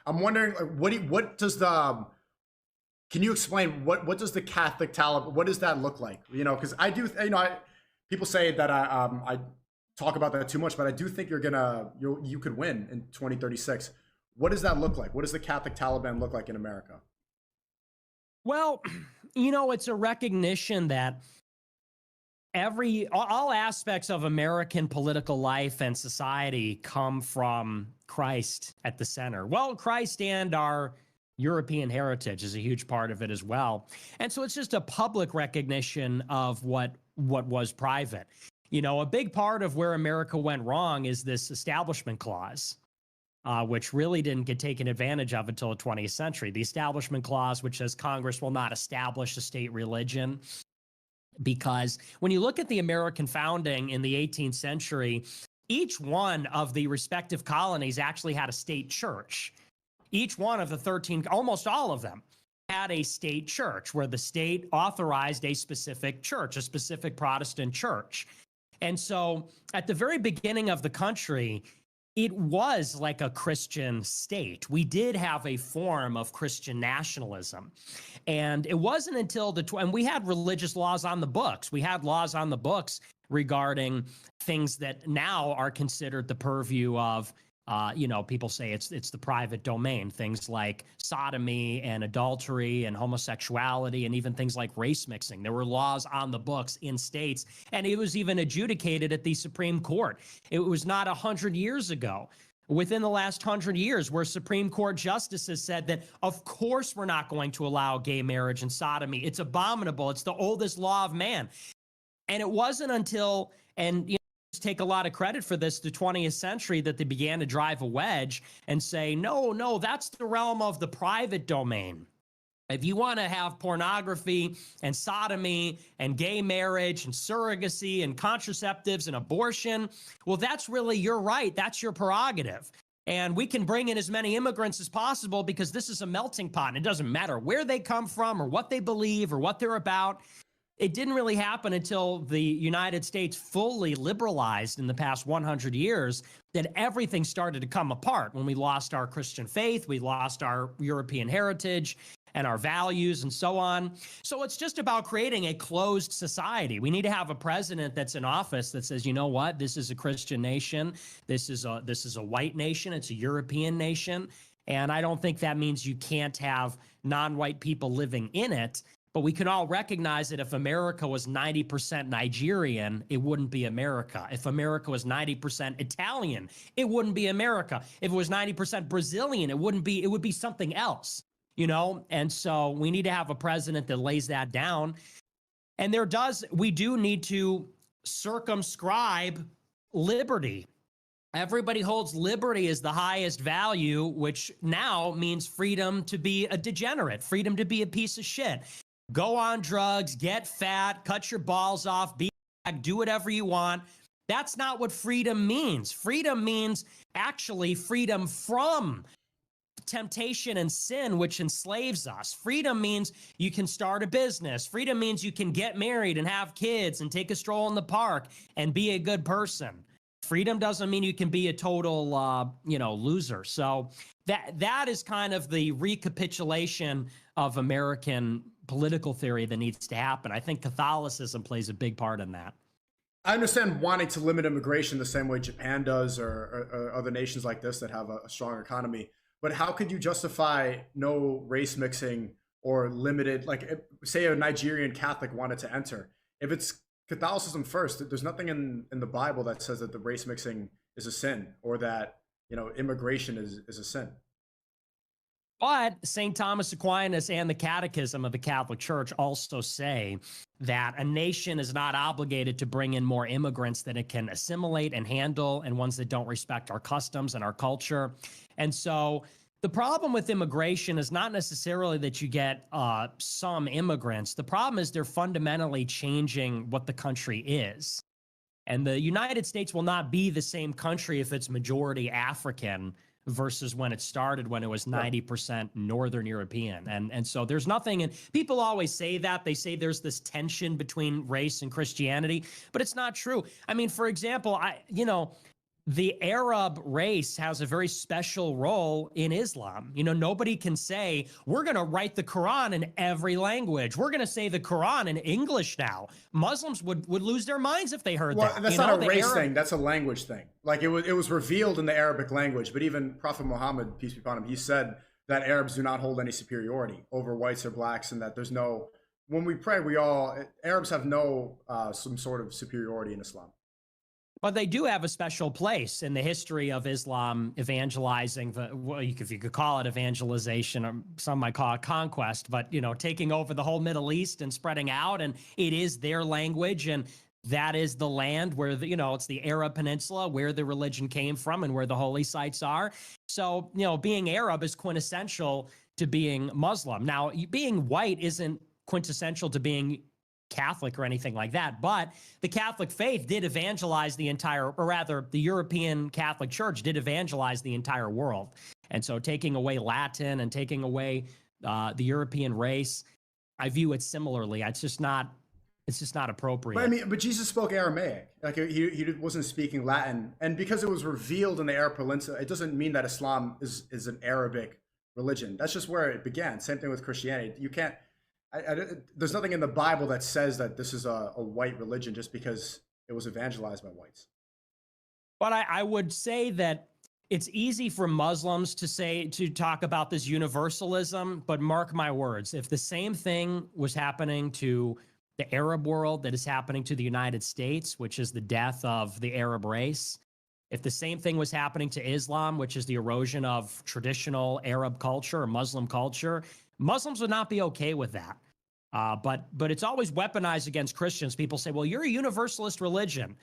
I'm wondering, like, what does the can you explain what does the Catholic Taliban, what does that look like? You know, because I do, you know, people say that I talk about that too much, but I do think you could win in 2036. What does that look like? What does the Catholic Taliban look like in America? Well, it's a recognition that all aspects of American political life and society come from Christ at the center. Well, Christ and our European heritage is a huge part of it as well. And so it's just a public recognition of what was private. A big part of where America went wrong is this Establishment Clause, which really didn't get taken advantage of until the 20th century. The Establishment Clause, which says Congress will not establish a state religion. Because when you look at the American founding in the 18th century, each one of the respective colonies actually had a state church. Each one of the 13, almost all of them, had a state church where the state authorized a specific church, a specific Protestant church. And so at the very beginning of the country, it was like a Christian state. We did have a form of Christian nationalism. And it wasn't until and we had religious laws on the books. We had laws on the books regarding things that now are considered the purview of, people say it's the private domain, things like sodomy and adultery and homosexuality and even things like race mixing. There were laws on the books in states, and it was even adjudicated at the Supreme Court. It was not 100 years ago, within the last 100 years, where Supreme Court justices said that, of course, we're not going to allow gay marriage and sodomy. It's abominable. It's the oldest law of man. And it wasn't until, take a lot of credit for this, the 20th century, that they began to drive a wedge and say, no, that's the realm of the private domain. If you want to have pornography and sodomy and gay marriage and surrogacy and contraceptives and abortion, well, that's really your right. That's your prerogative. And we can bring in as many immigrants as possible because this is a melting pot. And it doesn't matter where they come from or what they believe or what they're about. It didn't really happen until the United States fully liberalized in the past 100 years that everything started to come apart. When we lost our Christian faith, we lost our European heritage and our values and so on. So it's just about creating a closed society. We need to have a president that's in office that says, you know what, this is a Christian nation. This is a white nation. It's a European nation. And I don't think that means you can't have non-white people living in it. But we can all recognize that if America was 90% Nigerian, it wouldn't be America. If America was 90% Italian, it wouldn't be America. If it was 90% Brazilian, it would be something else, And so we need to have a president that lays that down. And we do need to circumscribe liberty. Everybody holds liberty as the highest value, which now means freedom to be a degenerate, freedom to be a piece of shit. Go on drugs, get fat, cut your balls off, be black, do whatever you want. That's not what freedom means. Freedom means actually freedom from temptation and sin, which enslaves us. Freedom means you can start a business. Freedom means you can get married and have kids and take a stroll in the park and be a good person. Freedom doesn't mean you can be a total, loser. So that is kind of the recapitulation of American political theory that needs to happen. I think Catholicism plays a big part in that. I understand wanting to limit immigration the same way Japan does or other nations like this that have a strong economy. But how could you justify no race mixing or limited, say a Nigerian Catholic wanted to enter? If it's Catholicism first, there's nothing in the Bible that says that the race mixing is a sin or that, immigration is a sin. But St. Thomas Aquinas and the Catechism of the Catholic Church also say that a nation is not obligated to bring in more immigrants than it can assimilate and handle, and ones that don't respect our customs and our culture. And so the problem with immigration is not necessarily that you get some immigrants. The problem is they're fundamentally changing what the country is. And the United States will not be the same country if it's majority African versus when it started, when it was 90% Northern European. And so there's nothing, and people always say that. They say there's this tension between race and Christianity, but it's not true. I mean, for example, the Arab race has a very special role in Islam. You know, nobody can say, we're going to write the Quran in every language. We're going to say the Quran in English now. Muslims would lose their minds if they heard Well, that. that's You not know, a race Arab- thing. That's a language thing. Like it was revealed in the Arabic language, but even Prophet Muhammad, peace be upon him, he said that Arabs do not hold any superiority over whites or blacks, and that there's no, when we pray, Arabs have no some sort of superiority in Islam. But they do have a special place in the history of Islam evangelizing, if you could call it evangelization, or some might call it conquest, but, you know, taking over the whole Middle East and spreading out. And it is their language. And that is the land where, you know, it's the Arab Peninsula where the religion came from and where the holy sites are. So, you know, being Arab is quintessential to being Muslim. Now, being white isn't quintessential to being Catholic or anything like that, but the Catholic faith did evangelize the entire, or rather the European Catholic Church did evangelize the entire world. And so taking away Latin and taking away the European race, I view it similarly. It's just not appropriate. But I mean, but Jesus spoke Aramaic. Like he wasn't speaking Latin, and because it was revealed in the Arab Peninsula, it doesn't mean that Islam is an Arabic religion. That's just where it began. Same thing with Christianity. You can't. There's nothing in the Bible that says that this is a white religion just because it was evangelized by whites. But I would say that it's easy for Muslims to talk about this universalism, but mark my words, if the same thing was happening to the Arab world that is happening to the United States, which is the death of the Arab race, if the same thing was happening to Islam, which is the erosion of traditional Arab culture or Muslim culture, Muslims would not be okay with that. But it's always weaponized against Christians. People say, well, you're a universalist religion.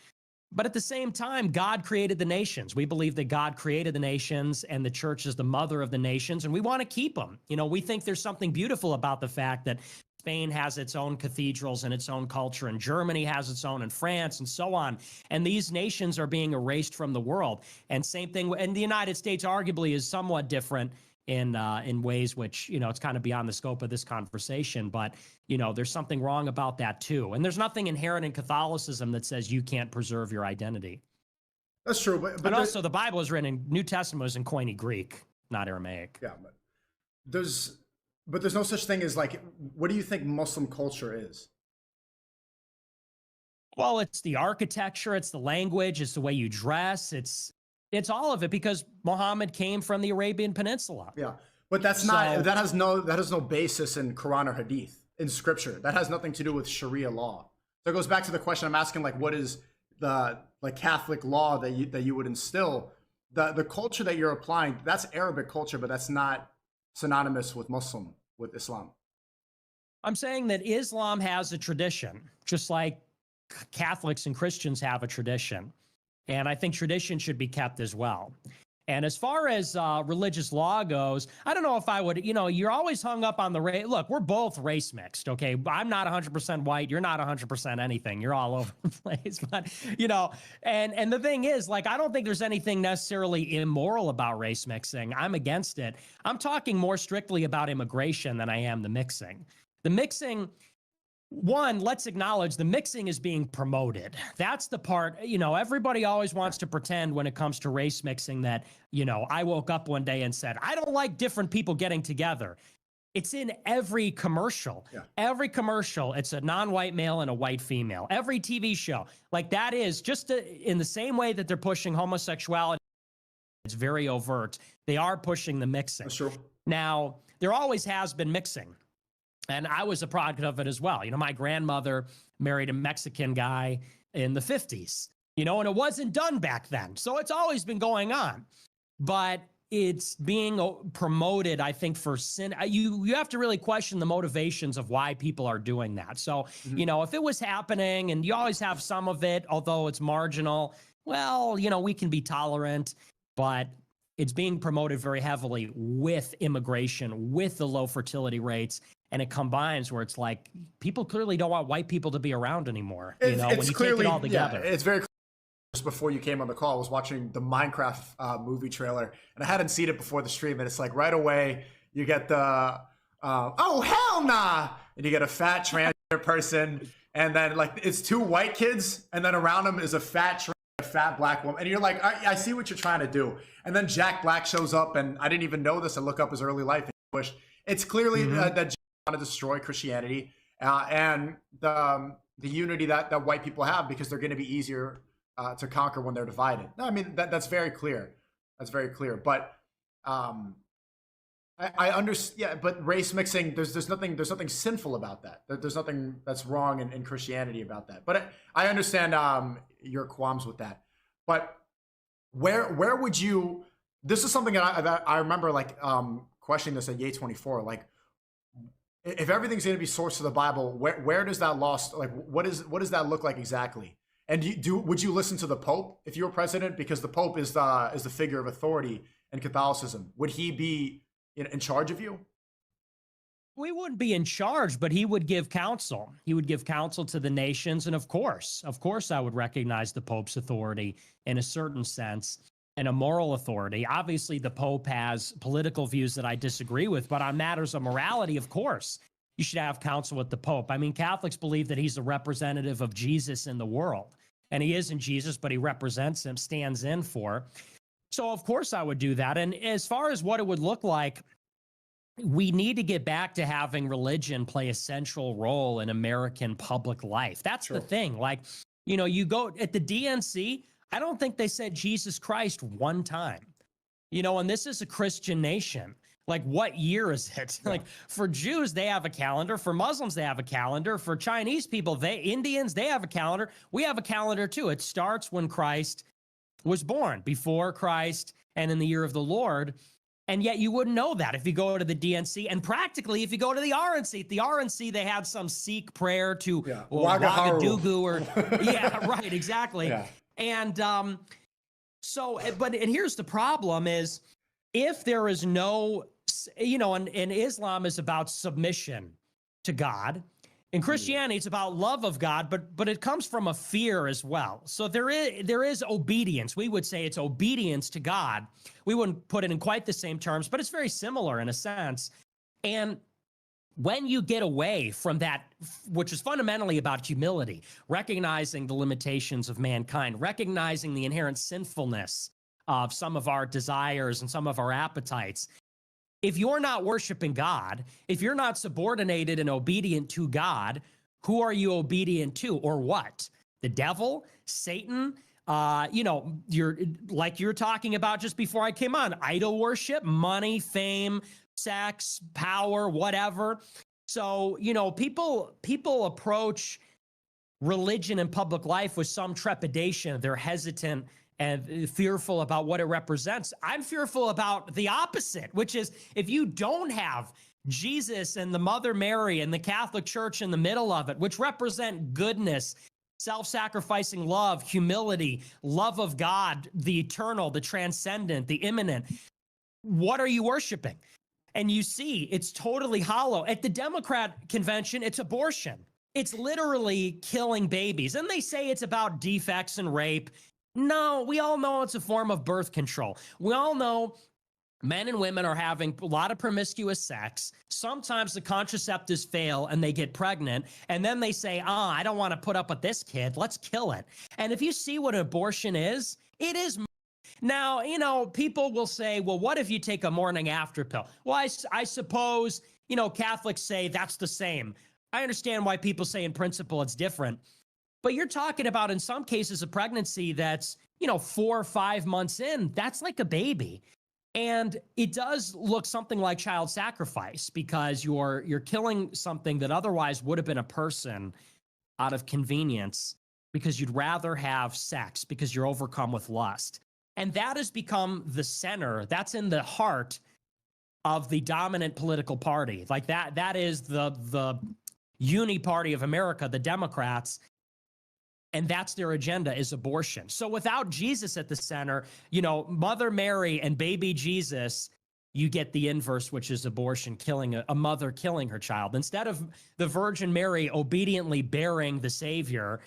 But at the same time, God created the nations. We believe that God created the nations and the church is the mother of the nations, and we want to keep them. You know, we think there's something beautiful about the fact that Spain has its own cathedrals and its own culture, and Germany has its own, and France, and so on. And these nations are being erased from the world. And same thing, and the United States arguably is somewhat different in ways which, you know, it's kind of beyond the scope of this conversation, but, you know, there's something wrong about that too. And there's nothing inherent in Catholicism that says you can't preserve your identity. That's true. But also the Bible is written in, New Testament was in Koine Greek, not Aramaic. Yeah, but there's no such thing as, like, what do you think Muslim culture is? Well, it's the architecture, it's the language, it's the way you dress, it's all of it, because Muhammad came from the Arabian Peninsula. Yeah, but that has no basis in Quran or Hadith, in scripture. That has nothing to do with Sharia law. So it goes back to the question I'm asking, like, what is the Catholic law that you would instill? The culture that you're applying, that's Arabic culture, but that's not synonymous with Islam. I'm saying that Islam has a tradition, just like Catholics and Christians have a tradition. And I think tradition should be kept as well. And as far as religious law goes, I don't know if I would, you know, you're always hung up on the race. Look, we're both race mixed, okay? I'm not 100% white. You're not 100% anything. You're all over the place. But, you know, and the thing is, like, I don't think there's anything necessarily immoral about race mixing. I'm against it. I'm talking more strictly about immigration than I am the mixing. The mixing... One, let's acknowledge the mixing is being promoted. That's the part, you know, everybody always wants to pretend when it comes to race mixing that, you know, I woke up one day and said, I don't like different people getting together. It's in every commercial. Yeah. Every commercial, it's a non-white male and a white female. Every TV show. Like, that is just in the same way that they're pushing homosexuality. It's very overt. They are pushing the mixing. That's true. Now, there always has been mixing. And I was a product of it as well. You know, my grandmother married a Mexican guy in the 50s, you know, and it wasn't done back then. So it's always been going on. But it's being promoted, I think, for sin. You have to really question the motivations of why people are doing that. So, you know, if it was happening, and you always have some of it, although it's marginal, well, you know, we can be tolerant. But it's being promoted very heavily with immigration, with the low fertility rates. And it combines where it's like people clearly don't want white people to be around anymore. You know, when you take it all together. Yeah, it's very clear. Just before you came on the call, I was watching the Minecraft movie trailer, and I hadn't seen it before the stream. And it's like right away you get the oh hell nah, and you get a fat transgender person, and then like it's two white kids, and then around them is a fat fat black woman, and you're like, I see what you're trying to do. And then Jack Black shows up, and I didn't even know this. I look up his early life in English. It's clearly that Jack wanted to destroy Christianity and the unity that white people have, because they're going to be easier to conquer when they're divided. No, I mean that's very clear. That's very clear. But I understand. Yeah, but race mixing, there's nothing sinful about that. There's nothing that's wrong in Christianity about that. But I understand your qualms with that. But where would you? This is something that I remember like questioning this at Ye 24. Like, if everything's going to be sourced to the Bible, where does that lost? Like, what does that look like exactly? And would you listen to the Pope if you were president? Because the Pope is the figure of authority in Catholicism. Would he be in charge of you? We wouldn't be in charge, but he would give counsel. He would give counsel to the nations. And of course, I would recognize the Pope's authority in a certain sense and a moral authority. Obviously, the Pope has political views that I disagree with, but on matters of morality, of course, you should have counsel with the Pope. I mean, Catholics believe that he's a representative of Jesus in the world. And he isn't Jesus, but he represents him, stands in for. So, of course, I would do that. And as far as what it would look like, we need to get back to having religion play a central role in American public life. That's the thing. Like, you go at the DNC, I don't think they said Jesus Christ one time. And this is a Christian nation. Like, what year is it? Yeah. Like, for Jews, they have a calendar. For Muslims, they have a calendar. For Chinese people, Indians, they have a calendar. We have a calendar too. It starts when Christ was born, before Christ and in the year of the Lord. And yet you wouldn't know that if you go to the DNC. And practically, if you go to the RNC, at the RNC, they had some Sikh prayer to Wagadugu or, yeah, right, exactly. Yeah. And and here's the problem is, if there is no, and Islam is about submission to God. In Christianity, it's about love of God, but it comes from a fear as well. So there is obedience. We would say it's obedience to God. We wouldn't put it in quite the same terms, but it's very similar in a sense. And when you get away from that, which is fundamentally about humility, recognizing the limitations of mankind, recognizing the inherent sinfulness of some of our desires and some of our appetites, if you're not worshiping God, if you're not subordinated and obedient to God, who are you obedient to, or what? The devil, Satan, you're talking about just before I came on, idol worship, money, fame, sex, power, whatever. So, people approach religion and public life with some trepidation. They're hesitant and fearful about what it represents. I'm fearful about the opposite, which is if you don't have Jesus and the Mother Mary and the Catholic Church in the middle of it, which represent goodness, self-sacrificing love, humility, love of God, the eternal, the transcendent, the immanent, what are you worshiping? And you see, it's totally hollow. At the Democrat convention, it's abortion. It's literally killing babies. And they say it's about defects and rape. No, we all know it's a form of birth control. We all know men and women are having a lot of promiscuous sex. Sometimes the contraceptives fail and they get pregnant. And then they say, I don't want to put up with this kid. Let's kill it. And if you see what abortion is, it is. Now, people will say, well, what if you take a morning after pill? Well, I suppose, Catholics say that's the same. I understand why people say in principle it's different. But you're talking about, in some cases, a pregnancy that's, 4 or 5 months in. That's like a baby. And it does look something like child sacrifice, because you're killing something that otherwise would have been a person out of convenience, because you'd rather have sex because you're overcome with lust. And that has become the center. That's in the heart of the dominant political party. Like that is the uni party of America, the Democrats. And that's their agenda, is abortion. So without Jesus at the center, Mother Mary and baby Jesus, you get the inverse, which is abortion, killing a mother killing her child. Instead of the Virgin Mary obediently bearing the Savior,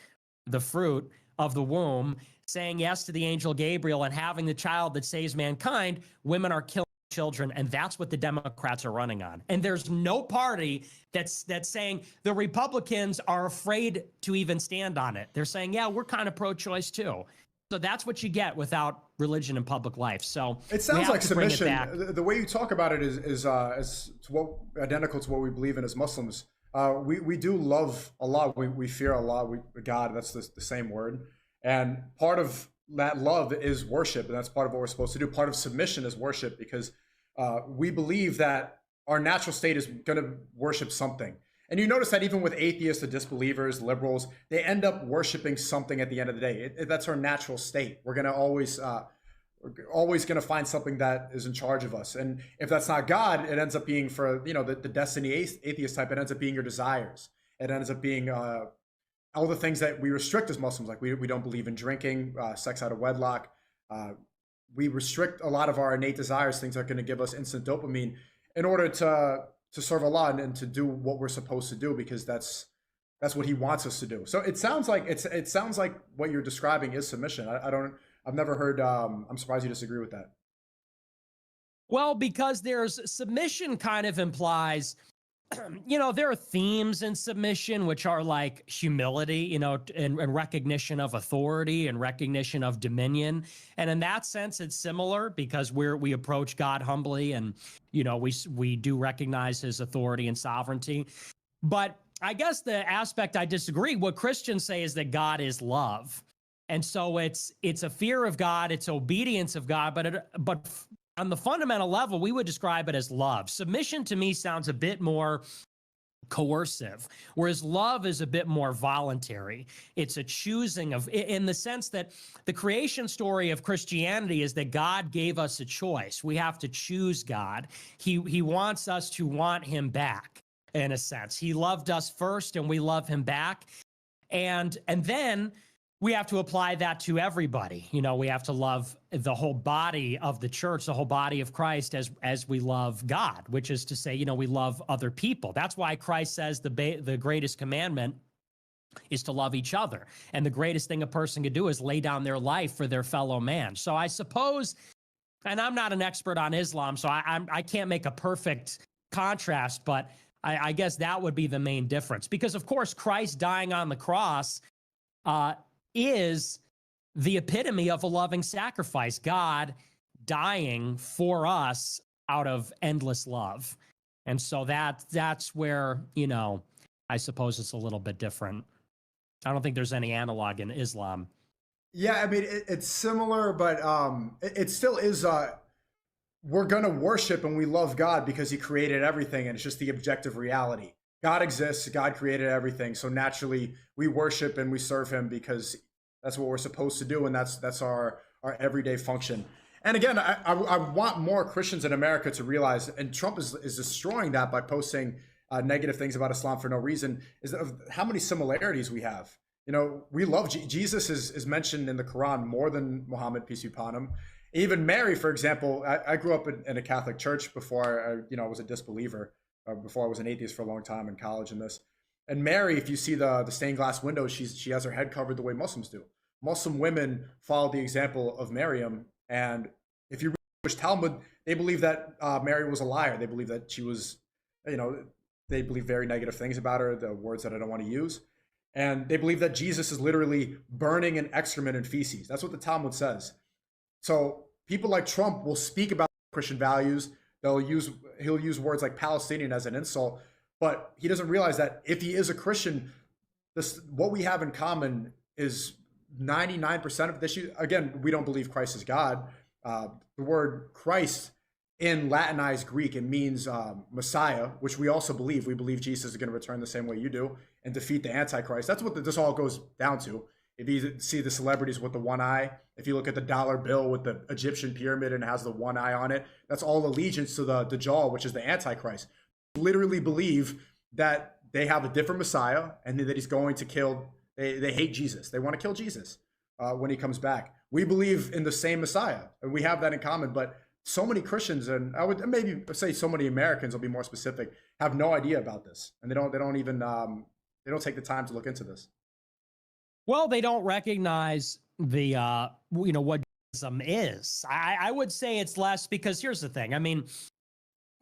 the fruit of the womb, saying yes to the angel Gabriel and having the child that saves mankind, women are killing children, and that's what the Democrats are running on. And there's no party that's saying the Republicans are afraid to even stand on it. They're saying, yeah, we're kind of pro-choice too. So that's what you get without religion in public life. So it sounds like submission. The way you talk about it is to what, identical to what we believe in as Muslims. We do love Allah. We fear Allah. God. That's the same word. And part of that love is worship, and that's part of what we're supposed to do. Part of submission is worship, because we believe that our natural state is going to worship something. And you notice that even with atheists, the disbelievers, liberals, they end up worshiping something at the end of the day. That's our natural state. We're always going to find something that is in charge of us. And if that's not God, it ends up being, for the destiny atheist type, it ends up being your desires. It ends up being all the things that we restrict as Muslims. Like we don't believe in drinking, sex out of wedlock. We restrict a lot of our innate desires, things that are going to give us instant dopamine, in order to serve Allah and to do what we're supposed to do, because that's what He wants us to do. So it sounds like what you're describing is submission. I've never heard. I'm surprised you disagree with that. Well, because there's submission kind of implies, there are themes in submission, which are like humility, and recognition of authority and recognition of dominion. And in that sense, it's similar, because we approach God humbly, and, we do recognize His authority and sovereignty. But I guess the aspect I disagree, what Christians say is that God is love. And so it's a fear of God, it's obedience of God, but on the fundamental level, we would describe it as love. Submission to me sounds a bit more coercive, whereas love is a bit more voluntary. It's a choosing in the sense that the creation story of Christianity is that God gave us a choice. We have to choose God. He wants us to want Him back, in a sense. He loved us first, and we love Him back. And then we have to apply that to everybody. We have to love the whole body of the church, the whole body of Christ, as we love God, which is to say, we love other people. That's why Christ says the greatest commandment is to love each other. And the greatest thing a person could do is lay down their life for their fellow man. So I suppose, and I'm not an expert on Islam, so I can't make a perfect contrast, but I guess that would be the main difference. Because, of course, Christ dying on the cross is the epitome of a loving sacrifice, God dying for us out of endless love. And so that's where, I suppose it's a little bit different. I don't think there's any analog in Islam. Yeah, I mean, it's similar, but it still is, we're going to worship and we love God because He created everything, and it's just the objective reality. God exists, God created everything, so naturally we worship and we serve Him because that's what we're supposed to do, and that's our everyday function. And again, I want more Christians in America to realize, and Trump is destroying that by posting negative things about Islam for no reason, is of how many similarities we have. We love Jesus is mentioned in the Quran more than Muhammad, peace be upon him. Even Mary, for example, I grew up in a Catholic church before I was a disbeliever. Before I was an atheist for a long time in college and this. And Mary, if you see the stained glass windows, she has her head covered the way Muslims do. Muslim women follow the example of Maryam. And if you read Jewish Talmud, they believe that Mary was a liar. They believe that she was, they believe very negative things about her, the words that I don't want to use. And they believe that Jesus is literally burning in excrement and feces. That's what the Talmud says. So people like Trump will speak about Christian values. He'll use words like Palestinian as an insult, but he doesn't realize that if he is a Christian, what we have in common is 99% of the issue. Again, we don't believe Christ is God. The word Christ in Latinized Greek, it means Messiah, which we also believe. We believe Jesus is going to return the same way you do and defeat the Antichrist. That's what this all goes down to. If you see the celebrities with the one eye, if you look at the dollar bill with the Egyptian pyramid and has the one eye on it, that's all allegiance to the Dajjal, which is the Antichrist. Literally believe that they have a different Messiah and that He's going to kill. They hate Jesus. They want to kill Jesus when He comes back. We believe in the same Messiah, and we have that in common. But so many Christians, and I would maybe say so many Americans, will be more specific, have no idea about this, and they don't even take the time to look into this. Well, they don't recognize the, what Islam is. I would say it's less because here's the thing. I mean,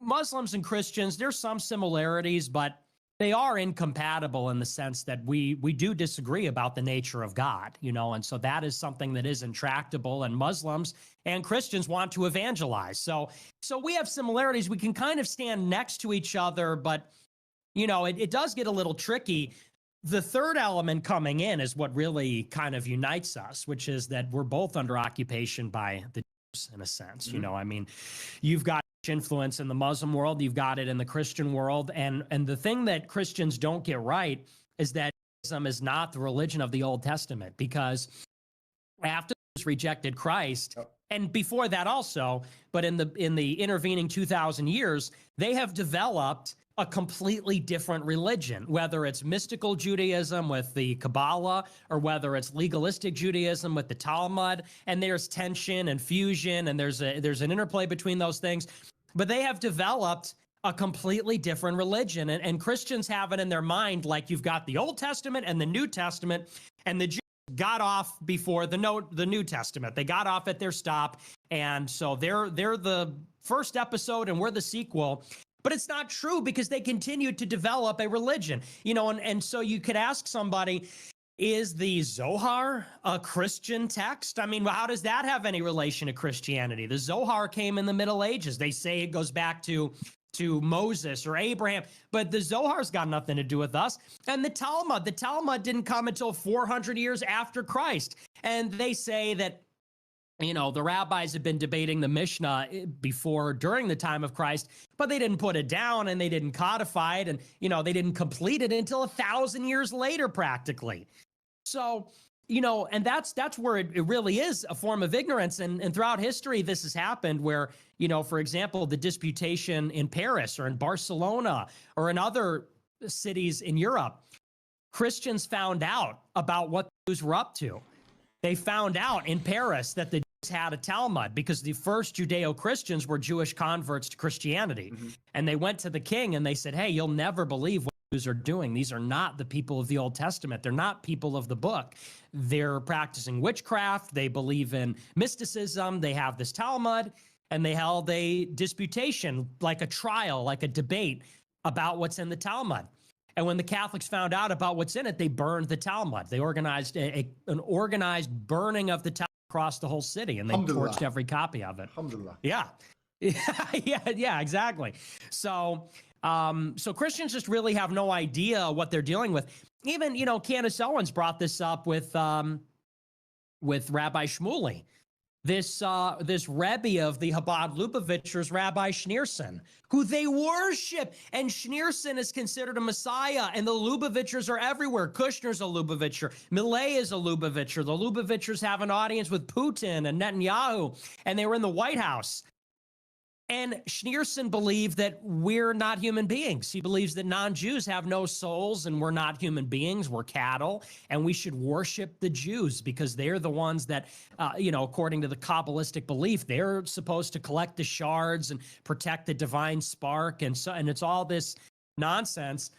Muslims and Christians, there's some similarities, but they are incompatible in the sense that we do disagree about the nature of God, and so that is something that is intractable, and Muslims and Christians want to evangelize. So we have similarities. We can kind of stand next to each other, but it does get a little tricky. The third element coming in is what really kind of unites us, which is that we're both under occupation by the Jews in a sense. Mm-hmm. I mean, you've got influence in the Muslim world, you've got it in the Christian world, and the thing that Christians don't get right is that Islam is not the religion of the Old Testament, because after it rejected Christ, and before that also, but in the intervening 2,000 years, they have developed a completely different religion, whether it's mystical Judaism with the Kabbalah or whether it's legalistic Judaism with the Talmud, and there's tension and fusion, and there's an interplay between those things. But they have developed a completely different religion, and Christians have it in their mind like you've got the Old Testament and the New Testament, and the Jews got off before the New Testament. They got off at their stop, and so they're the first episode and we're the sequel. But it's not true, because they continued to develop a religion, and so you could ask somebody, is the Zohar a Christian text? I mean, how does that have any relation to Christianity? The Zohar came in the Middle Ages. They say it goes back to Moses or Abraham, but the Zohar's got nothing to do with us. And the Talmud didn't come until 400 years after Christ. And they say that the rabbis have been debating the Mishnah during the time of Christ, but they didn't put it down and they didn't codify it, and, they didn't complete it until 1,000 years later, practically. So, and that's where it really is a form of ignorance. And throughout history, this has happened where, for example, the disputation in Paris or in Barcelona or in other cities in Europe, Christians found out about what the Jews were up to. They found out in Paris that the Jews had a Talmud, because the first Judeo-Christians were Jewish converts to Christianity. Mm-hmm. And they went to the king and they said, hey, you'll never believe what the Jews are doing. These are not the people of the Old Testament. They're not people of the book. They're practicing witchcraft. They believe in mysticism. They have this Talmud, and they held a disputation, like a trial, like a debate about what's in the Talmud. And when the Catholics found out about what's in it, they burned the Talmud. They organized an organized burning of the Talmud across the whole city, and they torched every copy of it. Alhamdulillah. Yeah. yeah, exactly. So Christians just really have no idea what they're dealing with. Even, Candace Owens brought this up with Rabbi Shmuley. This Rebbe of the Chabad Lubavitchers, Rabbi Schneerson, who they worship. And Schneerson is considered a messiah, and the Lubavitchers are everywhere. Kushner's a Lubavitcher. Millet is a Lubavitcher. The Lubavitchers have an audience with Putin and Netanyahu, and they were in the White House. And Schneerson believed that we're not human beings. He believes that non-Jews have no souls and we're not human beings. We're cattle, and we should worship the Jews because they're the ones that, according to the Kabbalistic belief, they're supposed to collect the shards and protect the divine spark. And it's all this nonsense.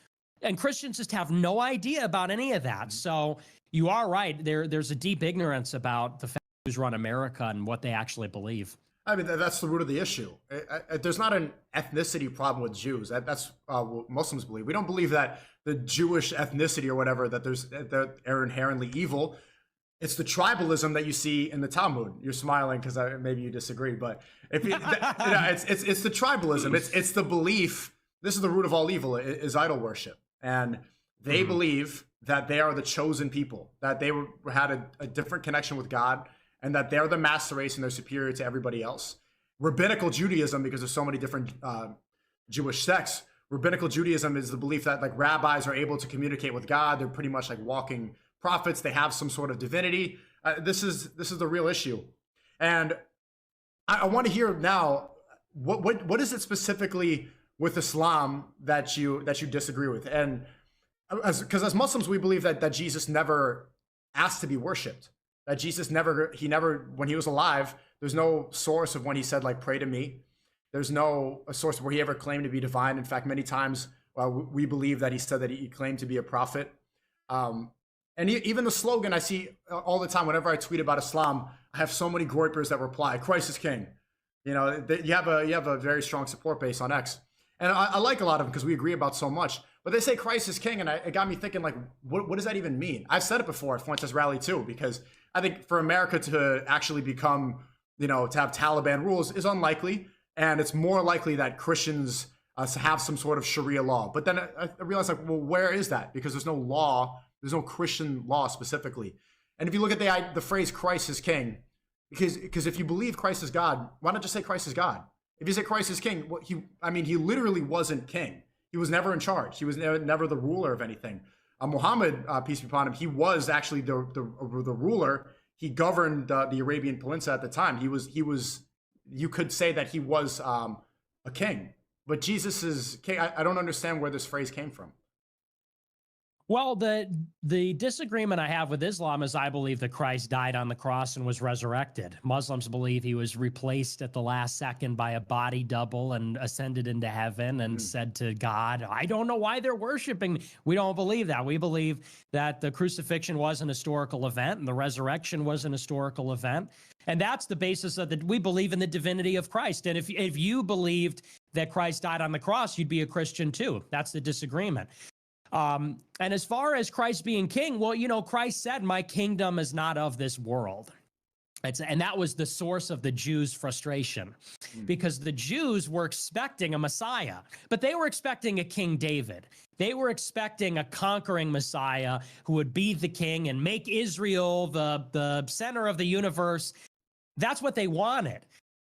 And Christians just have no idea about any of that. So you are right. There's a deep ignorance about the fact Jews run America and what they actually believe. I mean, that's the root of the issue. There's not an ethnicity problem with Jews. That's what Muslims believe. We don't believe that the Jewish ethnicity or whatever, that they're inherently evil. It's the tribalism that you see in the Talmud. You're smiling because maybe you disagree, but it's the tribalism. It's the belief. This is the root of all evil, is idol worship. And they believe that they are the chosen people, that they had a different connection with God, and that they're the master race and they're superior to everybody else. Rabbinical Judaism, because there's so many different Jewish sects, Rabbinical Judaism is the belief that like rabbis are able to communicate with God. They're pretty much like walking prophets. They have some sort of divinity. This is the real issue. And I want to hear now, what is it specifically with Islam that you disagree with? And because as Muslims, we believe that Jesus never asked to be worshipped. That Jesus never, when he was alive, there's no source of when he said, like, pray to me. There's no a source where he ever claimed to be divine. In fact, many times we believe that he said that he claimed to be a prophet. And even the slogan I see all the time, whenever I tweet about Islam, I have so many groypers that reply, Christ is king. You know, you have a very strong support base on X. And I like a lot of them because we agree about so much. But they say Christ is king, and it got me thinking, like, what does that even mean? I've said it before at Fuentes rally too, because I think for America to actually become, to have Taliban rules is unlikely, and it's more likely that Christians have some sort of Sharia law. But then I realized, like, well, where is that? Because there's no law, there's no Christian law specifically. And if you look at the phrase Christ is king, because if you believe Christ is God, why not just say Christ is God? If you say Christ is king, he literally wasn't king. He was never in charge. He was never the ruler of anything. Muhammad, peace be upon him, he was actually the ruler. He governed the Arabian Peninsula at the time. He was. You could say that he was a king. But Jesus is king. I don't understand where this phrase came from. Well, the disagreement I have with Islam is I believe that Christ died on the cross and was resurrected. Muslims believe he was replaced at the last second by a body double and ascended into heaven and said to God, I don't know why they're worshiping me. We don't believe that. We believe that the crucifixion was an historical event and the resurrection was an historical event. And that's the basis of we believe in the divinity of Christ. And if you believed that Christ died on the cross, you'd be a Christian too. That's the disagreement. And as far as Christ being king, well, Christ said, my kingdom is not of this world. And that was the source of the Jews' frustration, because the Jews were expecting a Messiah, but they were expecting a King David. They were expecting a conquering Messiah who would be the king and make Israel the center of the universe. That's what they wanted.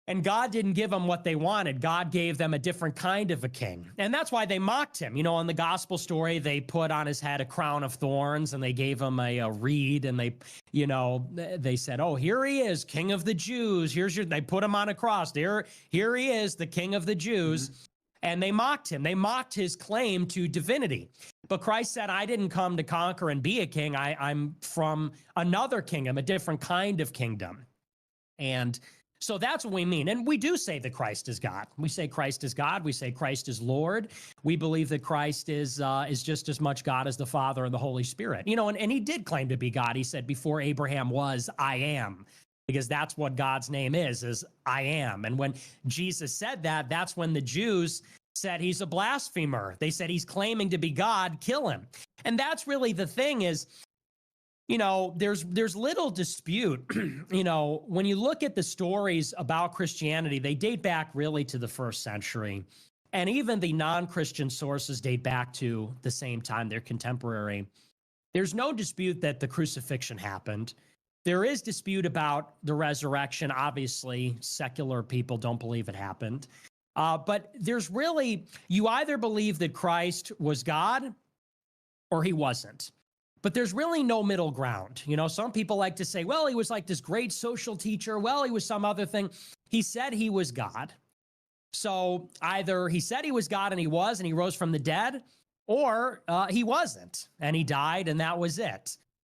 And God didn't give them what they wanted. God gave them a different kind of a king. And that's why they mocked him. In the gospel story, they put on his head a crown of thorns and they gave him a reed, and they said, oh, here he is, King of the Jews. They put him on a cross. Here he is, the King of the Jews. Mm-hmm. And they mocked him. They mocked his claim to divinity. But Christ said, I didn't come to conquer and be a king. I'm from another kingdom, a different kind of kingdom. And so that's what we mean. And we do say that Christ is God. We say Christ is God. We say Christ is Lord. We believe that Christ is just as much God as the Father and the Holy Spirit. And he did claim to be God. He said, before Abraham was, I am. Because that's what God's name is I am. And when Jesus said that, that's when the Jews said he's a blasphemer. They said he's claiming to be God, kill him. And that's really the thing is, there's little dispute. When you look at the stories about Christianity, they date back really to the 1st century. And even the non-Christian sources date back to the same time. They're contemporary. There's no dispute that the crucifixion happened. There is dispute about the resurrection. Obviously, secular people don't believe it happened. But there's really, you either believe that Christ was God or he wasn't. But there's really no middle ground. Some people like to say, well, he was like this great social teacher. Well, he was some other thing. He said he was God. So either he said he was God and he rose from the dead, or he wasn't and he died and that was it.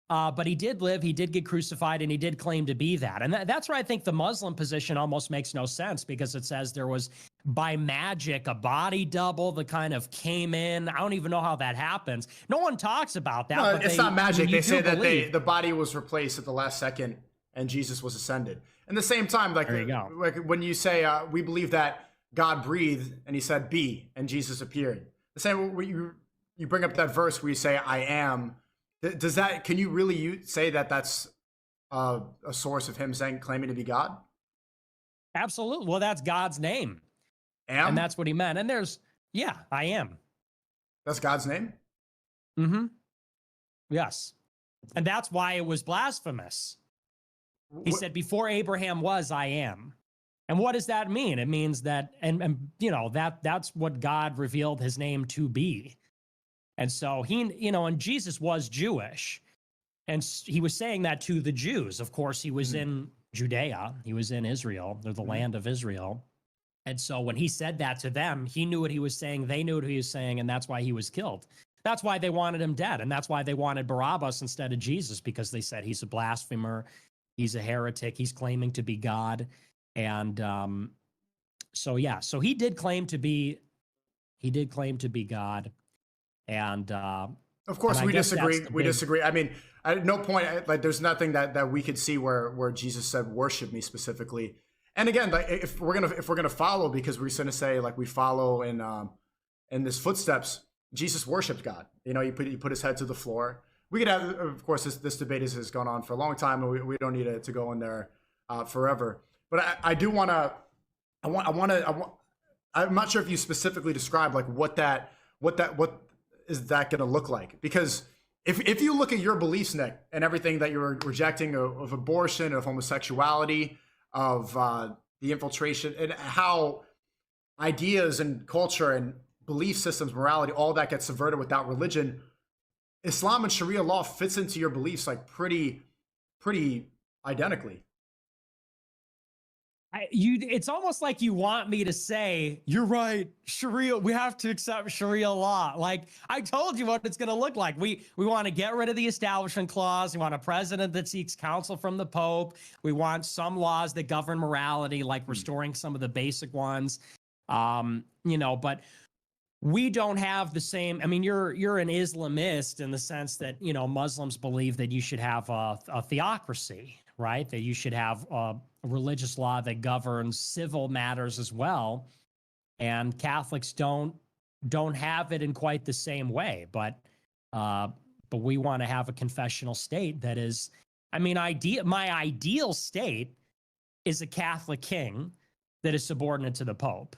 But he did live, he did get crucified, and he did claim to be that. And that's where I think the Muslim position almost makes no sense, because it says there was, by magic, a body double that kind of came in. I don't even know how that happens. No one talks about that. No, but it's not magic. They say that the body was replaced at the last second and Jesus was ascended. And at the same time, like when you say, we believe that God breathed and he said, be, and Jesus appeared. The same way you bring up that verse where you say, I am. Does that, can you really say that that's a source of him claiming to be God? Absolutely. Well, that's God's name. And that's what he meant. And I am. That's God's name? Mm-hmm. Yes. And that's why it was blasphemous. He said, before Abraham was, I am. And what does that mean? It means that, that's what God revealed his name to be. And so and Jesus was Jewish. And he was saying that to the Jews. Of course, he was in Judea. He was in Israel, or the land of Israel. And so when he said that to them, he knew what he was saying. They knew what he was saying. And that's why he was killed. That's why they wanted him dead. And that's why they wanted Barabbas instead of Jesus, because they said he's a blasphemer. He's a heretic. He's claiming to be God. And so he did claim to be God. And of course, we disagree. We disagree. I mean, at no point, there's nothing that we could see where Jesus said, "Worship me" specifically. And again, if we're gonna follow, because we're gonna say we follow in this footsteps, Jesus worshipped God. You know, he put his head to the floor. We could have, of course, this debate has gone on for a long time, and we don't need to go in there forever. But I do want to, I'm not sure if you specifically described like what is that going to look like? Because if you look at your beliefs, Nick, and everything that you're rejecting of abortion, of homosexuality, of the infiltration, and how ideas and culture and belief systems, morality, all that gets subverted without religion, Islam and Sharia law fits into your beliefs like pretty identically. It's almost like you want me to say, you're right, Sharia, we have to accept Sharia law. Like, I told you what it's going to look like. We want to get rid of the Establishment Clause. We want a president that seeks counsel from the Pope. We want some laws that govern morality, like restoring some of the basic ones. But we don't have the same. I mean, you're an Islamist in the sense that, Muslims believe that you should have a theocracy, right? That you should have a religious law that governs civil matters as well. And Catholics don't have it in quite the same way. But we want to have a confessional state that is, my ideal state is a Catholic king that is subordinate to the Pope.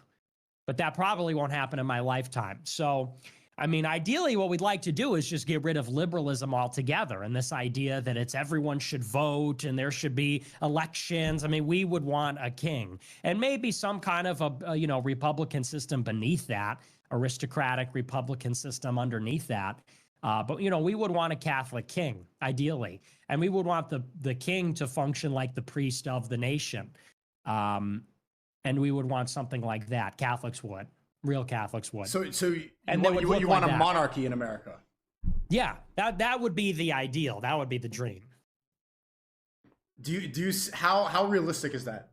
But that probably won't happen in my lifetime. So, ideally, what we'd like to do is just get rid of liberalism altogether. And this idea that everyone should vote and there should be elections. We would want a king and maybe some kind of a Republican system beneath that, aristocratic Republican system underneath that. But we would want a Catholic king, ideally. And we would want the king to function like the priest of the nation. And we would want something like that. Catholics would. Real Catholics would. So and you want a monarchy in America? Yeah, that would be the ideal. That would be the dream. How realistic is that?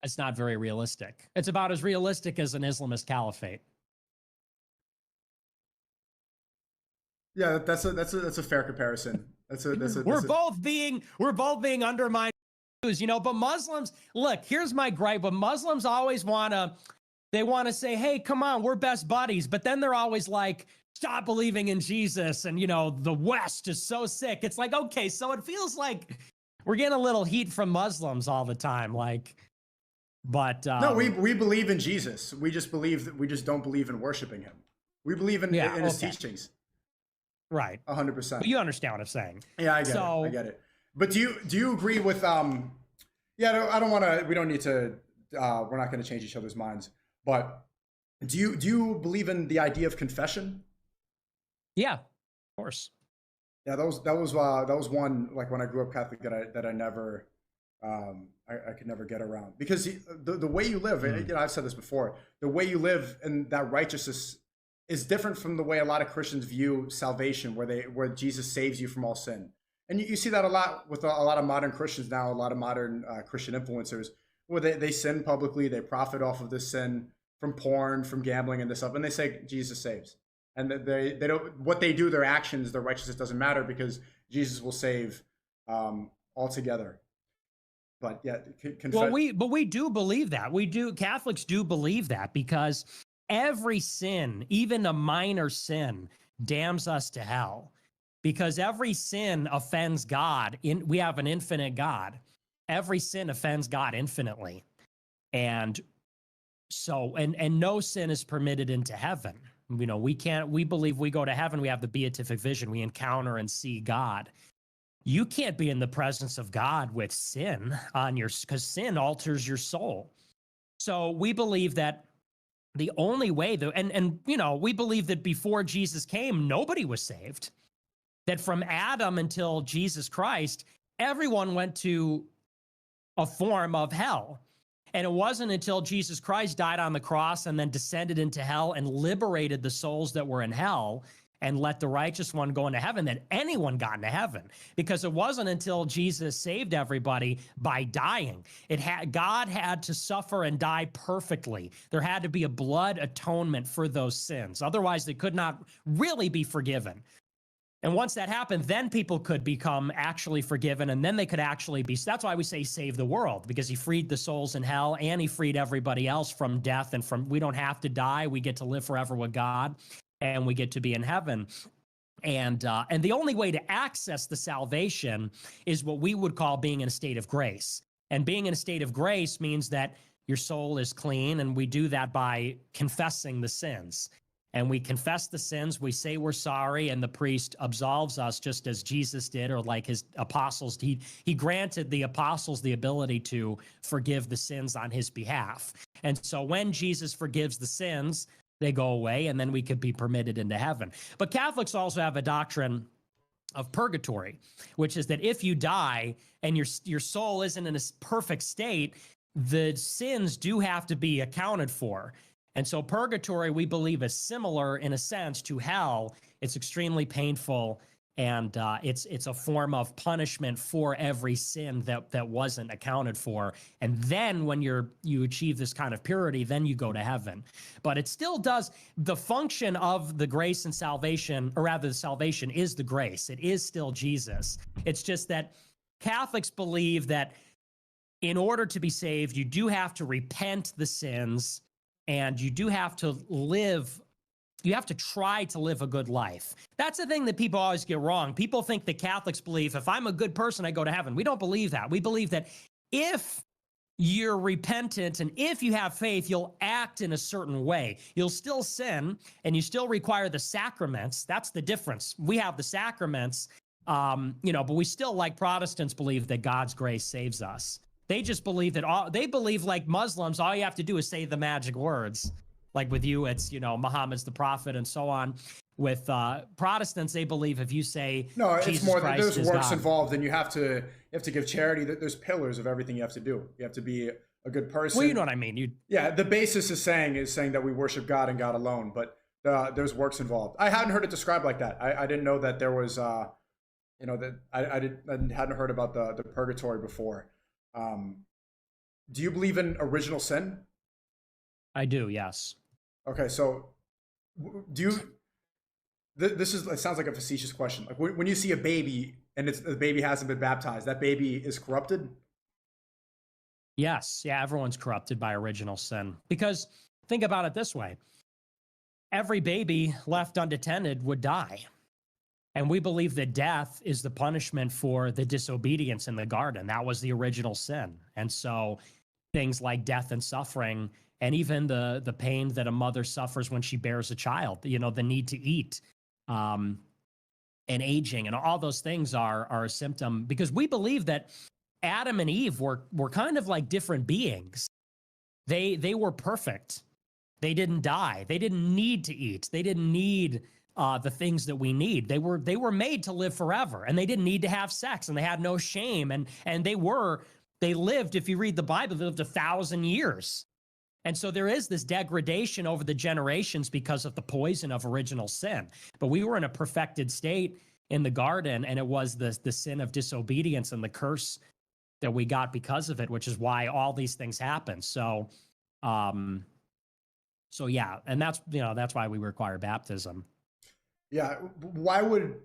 It's not very realistic. It's about as realistic as an Islamist caliphate. Yeah, that's a fair comparison. We're both being undermined. But Muslims, look, here's my gripe. But Muslims always want to say, hey, come on, we're best buddies. But then they're always like, stop believing in Jesus. And, the West is so sick. It's like, okay, so it feels like we're getting a little heat from Muslims all the time. No, we believe in Jesus. We just don't believe in worshiping him. We believe in his teachings. Right. 100%. But you understand what I'm saying. Yeah, I get it. But do you agree with I don't want to, we don't need to, we're not going to change each other's minds, but do you believe in the idea of confession? Yeah, of course. Yeah, that was one, like when I grew up Catholic that I never I could never get around, because the way you live, I've said this before, the way you live and that righteousness is different from the way a lot of Christians view salvation, where Jesus saves you from all sin. And you see that a lot with a lot of modern Christians now, a lot of modern Christian influencers, where they sin publicly, they profit off of this sin from porn, from gambling and this stuff, and they say Jesus saves. And they don't, what they do, their actions, their righteousness doesn't matter because Jesus will save altogether. But yeah, we do believe that. Catholics do believe that, because every sin, even a minor sin, damns us to hell. Because every sin offends God. We have an infinite God. Every sin offends God infinitely. And so, and no sin is permitted into heaven. We believe we go to heaven, we have the beatific vision, we encounter and see God. You can't be in the presence of God with sin because sin alters your soul. So we believe that the only way, we believe that before Jesus came, nobody was saved. That from Adam until Jesus Christ, everyone went to a form of hell. And it wasn't until Jesus Christ died on the cross and then descended into hell and liberated the souls that were in hell and let the righteous one go into heaven that anyone got into heaven. Because it wasn't until Jesus saved everybody by dying. God had to suffer and die perfectly. There had to be a blood atonement for those sins. Otherwise, they could not really be forgiven. And once that happened, then people could become actually forgiven, and then they could actually be. That's why we say save the world, because he freed the souls in hell and he freed everybody else from death and from, we don't have to die. We get to live forever with God and we get to be in heaven. And the only way to access the salvation is what we would call being in a state of grace. And being in a state of grace means that your soul is clean, and we do that by confessing the sins. And we confess the sins, we say we're sorry, and the priest absolves us just as Jesus did, or like his apostles. He granted the apostles the ability to forgive the sins on his behalf. And so when Jesus forgives the sins, they go away, and then we could be permitted into heaven. But Catholics also have a doctrine of purgatory, which is that if you die and your soul isn't in a perfect state, the sins do have to be accounted for. And so purgatory, we believe, is similar in a sense to hell. It's extremely painful, and it's a form of punishment for every sin that wasn't accounted for. And then when you achieve this kind of purity, then you go to heaven. But it still does, the function of the grace and salvation, or rather the salvation is the grace. It is still Jesus. It's just that Catholics believe that in order to be saved, you do have to repent the sins, and you do have to live, you have to try to live a good life. That's the thing that people always get wrong. People think that Catholics believe, if I'm a good person, I go to heaven. We don't believe that. We believe that if you're repentant and if you have faith, you'll act in a certain way. You'll still sin, and you still require the sacraments. That's the difference. We have the sacraments, but we still, like Protestants, believe that God's grace saves us. They just believe that they believe, like Muslims, all you have to do is say the magic words. Like with you, it's, Muhammad's the prophet and so on. With Protestants, they believe if you say no, Jesus it's more that Christ there's works God. involved, and you have to give charity. There's pillars of everything you have to do. You have to be a good person. Well, you know what I mean. Yeah, the basis is saying that we worship God and God alone, but there's works involved. I hadn't heard it described like that. I didn't know that there was that I hadn't heard about the purgatory before. Do you believe in original sin? I do, yes. Okay, so do you? It sounds like a facetious question. Like when you see a baby and the baby hasn't been baptized, that baby is corrupted? Yes, yeah, everyone's corrupted by original sin. Because think about it this way. Every baby left unattended would die. And we believe that death is the punishment for the disobedience in the garden. That was the original sin. And so things like death and suffering, and even the pain that a mother suffers when she bears a child, the need to eat, and aging, and all those things are a symptom, because we believe that Adam and Eve were kind of like different beings. They were perfect. They didn't die. They didn't need to eat. They didn't need the things that we need. They were made to live forever, and they didn't need to have sex, and they had no shame, and they lived, if you read the Bible, they lived 1,000 years. And so there is this degradation over the generations because of the poison of original sin. But we were in a perfected state in the garden, and it was the sin of disobedience and the curse that we got because of it, which is why all these things happen. So yeah, and that's why we require baptism. Yeah, why would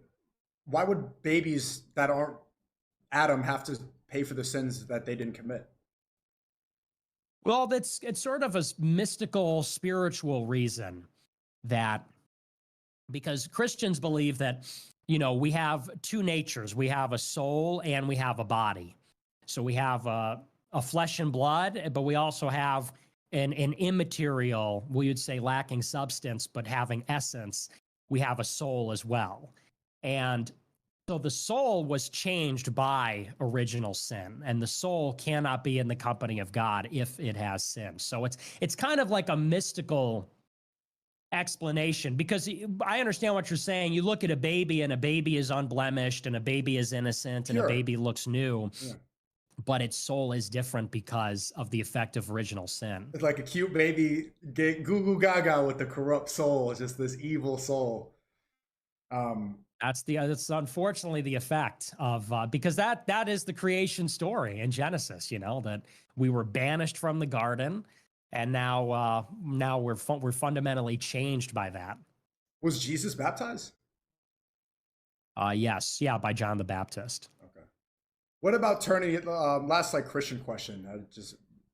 babies that aren't Adam have to pay for the sins that they didn't commit? Well, it's sort of a mystical, spiritual reason, that because Christians believe that, we have two natures. We have a soul and we have a body. So we have a flesh and blood, but we also have an immaterial, we would say lacking substance, but having essence. We have a soul as well. And so the soul was changed by original sin, and the soul cannot be in the company of God if it has sin. So it's kind of like a mystical explanation, because I understand what you're saying. You look at a baby, and a baby is unblemished, and a baby is innocent, and Sure. a baby looks new. Yeah. But its soul is different because of the effect of original sin. It's like a cute baby goo goo gaga with the corrupt soul, just this evil soul. That's unfortunately the effect of because that is the creation story in Genesis. That we were banished from the garden, and now we're fundamentally changed by that. Was Jesus baptized? Yes, yeah, by John the Baptist. Okay. What about turning it? Last like Christian question.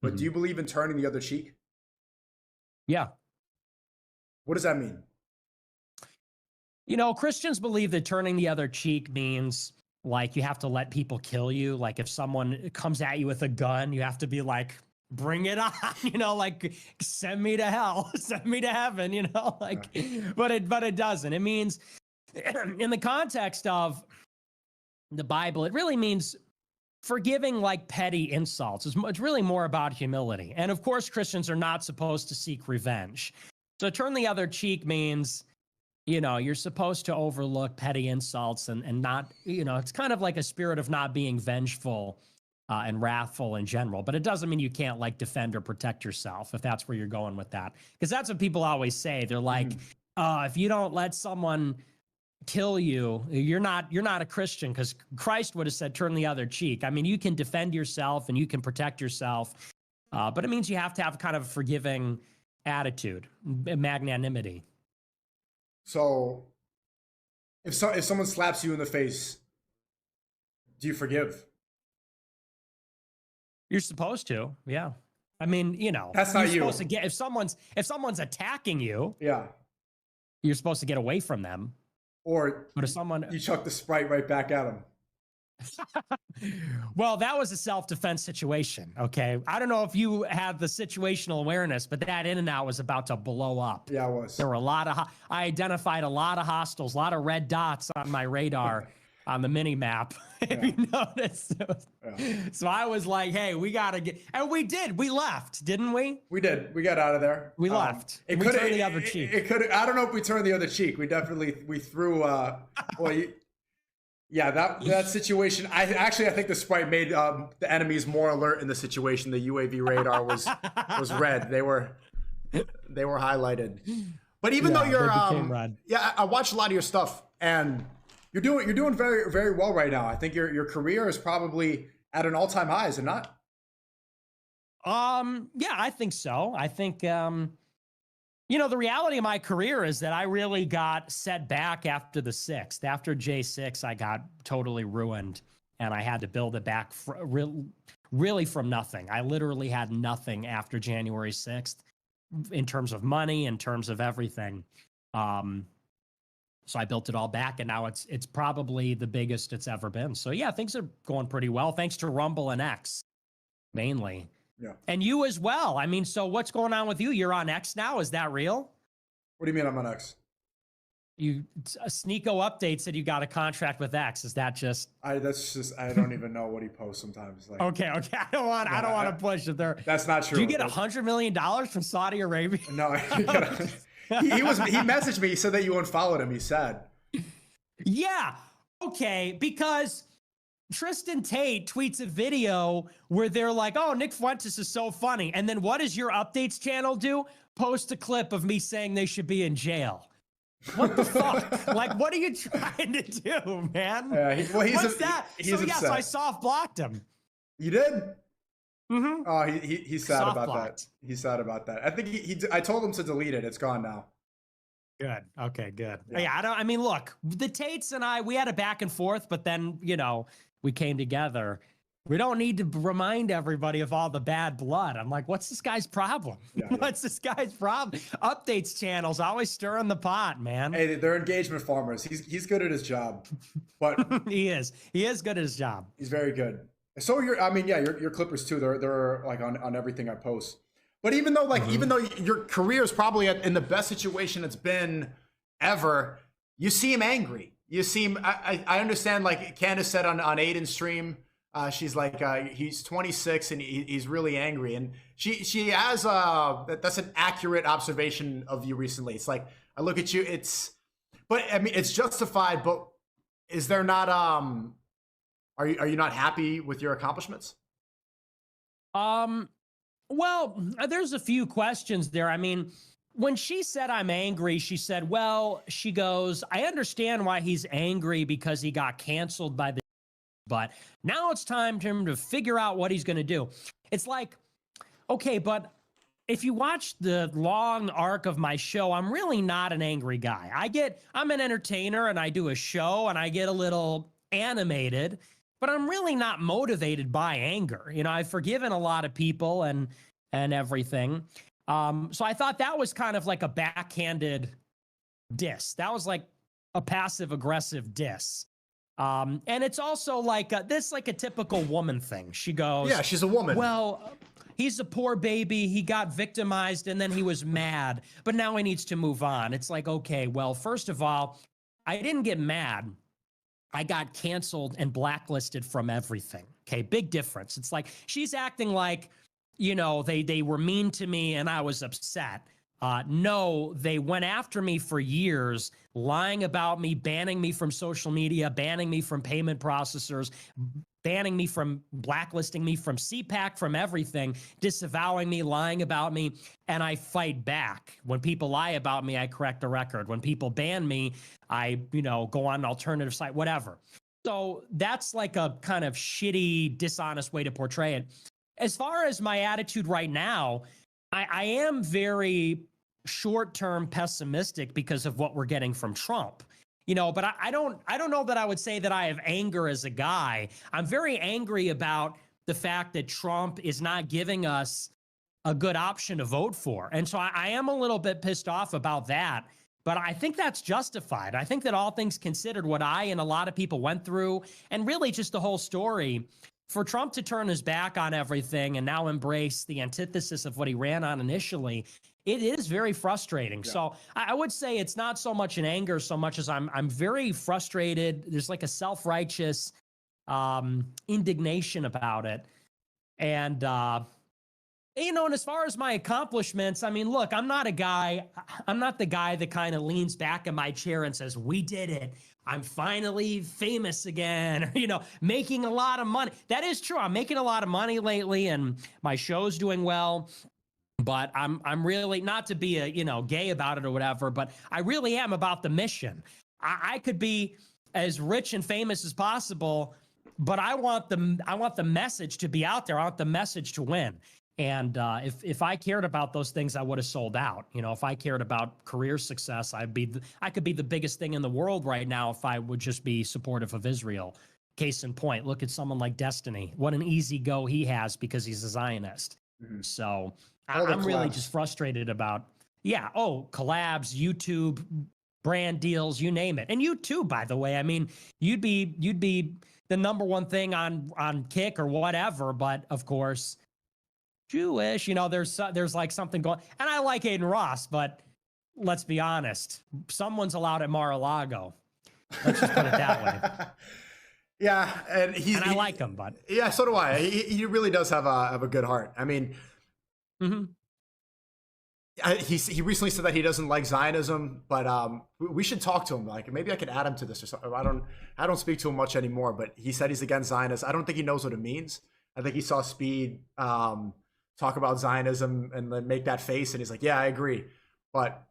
But do Mhm. you believe in turning the other cheek? Yeah. What does that mean? You know, Christians believe that turning the other cheek means like you have to let people kill you. Like if someone comes at you with a gun, you have to be like, bring it on, like send me to hell, send me to heaven, like, but it doesn't. It means in the context of the Bible, it really means forgiving like petty insults. It's really more about humility. And of course, Christians are not supposed to seek revenge. So turn the other cheek means, you're supposed to overlook petty insults and not, it's kind of like a spirit of not being vengeful and wrathful in general. But it doesn't mean you can't like defend or protect yourself if that's where you're going with that. Because that's what people always say. They're like, if you don't let someone kill you, you're not a Christian, because Christ would have said turn the other cheek. I mean, you can defend yourself and you can protect yourself, but it means you have to have kind of a forgiving attitude, magnanimity. So, if someone slaps you in the face, do you forgive? You're supposed to, yeah. I mean, That's not you're you. supposed to get if someone's attacking you, Yeah. you're supposed to get away from them. Or But if someone, you chuck the Sprite right back at them. well, that was a self-defense situation. Okay, I don't know if you have the situational awareness, but that In-N-Out was about to blow up. Yeah, it was. There were I identified a lot of hostiles, a lot of red dots on my radar on the mini map. If you notice, so I was like, "Hey, we gotta get," and we did. We left, didn't we? We did. We got out of there. We left. It we could turned the other cheek. It could. I don't know if we turned the other cheek. We threw. Yeah, that situation. I think the Sprite made the enemies more alert in the situation. The UAV radar was red. They were highlighted. But even though you're red. yeah, I watched a lot of your stuff, and you're doing very very well right now. I think your career is probably at an all-time high, is it not? Yeah, I think so. I think the reality of my career is that I really got set back after the 6th. After J6, I got totally ruined, and I had to build it back really from nothing. I literally had nothing after January 6th in terms of money, in terms of everything. So I built it all back, and now it's probably the biggest it's ever been. So yeah, things are going pretty well, thanks to Rumble and X, mainly. Yeah. And you as well. I mean, so what's going on with you? You're on X now. Is that real? What do you mean I'm on X? A Sneako update said you got a contract with X. Is that just? I don't even know what he posts sometimes. Like, Okay. I don't want to push it there. That's not true. Do you get $100 million from Saudi Arabia? No, he messaged me. He said that you unfollowed him. He said. Yeah. Okay. Because Tristan Tate tweets a video where they're like, "Oh, Nick Fuentes is so funny," and then what does your updates channel do? Post a clip of me saying they should be in jail. What the fuck? Like, what are you trying to do, man? What's that? So I soft blocked him. You did? Mm-hmm. Oh, he's sad about that. He's sad about that. I think I told him to delete it. It's gone now. Good. Okay, good. Yeah. I mean, look, the Tates and I, we had a back and forth, but then, we came together. We don't need to remind everybody of all the bad blood. I'm like, what's this guy's problem? What's this guy's problem? Updates channels always stirring the pot, man. Hey, they're engagement farmers. He's good at his job, but he is good at his job. He's very good. So your Clippers too. They're like on everything I post. But even though your career is probably in the best situation it's been ever, you seem angry. You seem. I understand. Like Candace said on Aiden's stream. She's like, he's 26 and he's really angry. And she has, that's an accurate observation of you recently. It's like, I look at you, but I mean, it's justified, but is there not, are you not happy with your accomplishments? Well, there's a few questions there. I mean, when she said I'm angry, she said, she goes, I understand why he's angry because he got canceled by the, but now it's time for him to figure out what he's going to do. It's like, okay, but if you watch the long arc of my show, I'm really not an angry guy. I'm an entertainer and I do a show and I get a little animated, but I'm really not motivated by anger. You know, I've forgiven a lot of people and everything. So I thought that was kind of like a backhanded diss. That was like a passive aggressive diss. And it's also like this, like a typical woman thing. She goes, yeah, she's a woman. Well, he's a poor baby. He got victimized and then he was mad, but now he needs to move on. It's like, okay, well, first of all, I didn't get mad. I got canceled and blacklisted from everything. Okay, big difference. It's like she's acting like, you know, they were mean to me and I was upset. No, they went after me for years, lying about me, banning me from social media, banning me from payment processors, banning me from blacklisting me from CPAC, from everything, disavowing me, lying about me, and I fight back. When people lie about me, I correct the record. When people ban me, I, you know, go on an alternative site, whatever. So that's like a kind of shitty, dishonest way to portray it. As far as my attitude right now, I am very short-term pessimistic because of what we're getting from Trump. You know, but I don't know that I would say that I have anger as a guy. I'm very angry about the fact that Trump is not giving us a good option to vote for. And so I am a little bit pissed off about that. But I think that's justified. I think that all things considered, what I and a lot of people went through, and really just the whole story, for Trump to turn his back on everything and now embrace the antithesis of what he ran on initially, it is very frustrating. Yeah. So I would say it's not so much in anger so much as I'm very frustrated. There's like a self-righteous indignation about it. And, you know, and as far as my accomplishments, I mean, look, I'm not the guy that kind of leans back in my chair and says, we did it. I'm finally famous again, or, you know, making a lot of money. That is true. I'm making a lot of money lately and my show's doing well. But I'm really, not to be a, you know, gay about it or whatever, but I really am about the mission. I could be as rich and famous as possible, but I want the message to be out there. I want the message to win. And if I cared about those things, I would have sold out. You know, if I cared about career success, I could be the biggest thing in the world right now if I would just be supportive of Israel. Case in point, look at someone like Destiny. What an easy go he has because he's a Zionist. Mm-hmm. So I'm really just frustrated about, collabs, YouTube, brand deals, you name it. And you too, by the way. I mean, you'd be the number one thing on Kick or whatever, but of course, Jewish, you know, there's like something going, and I like Aiden Ross, but let's be honest, someone's allowed at Mar-a-Lago. Let's just put it that way. Yeah, and I like him, but yeah, so do I. He really does have a good heart. I mean, mm-hmm. He recently said that he doesn't like Zionism, but we should talk to him. Like maybe I could add him to this or something. I don't speak to him much anymore, but he said he's against Zionists. I don't think he knows what it means. I think he saw Speed talk about Zionism and then make that face, and he's like, "Yeah, I agree." But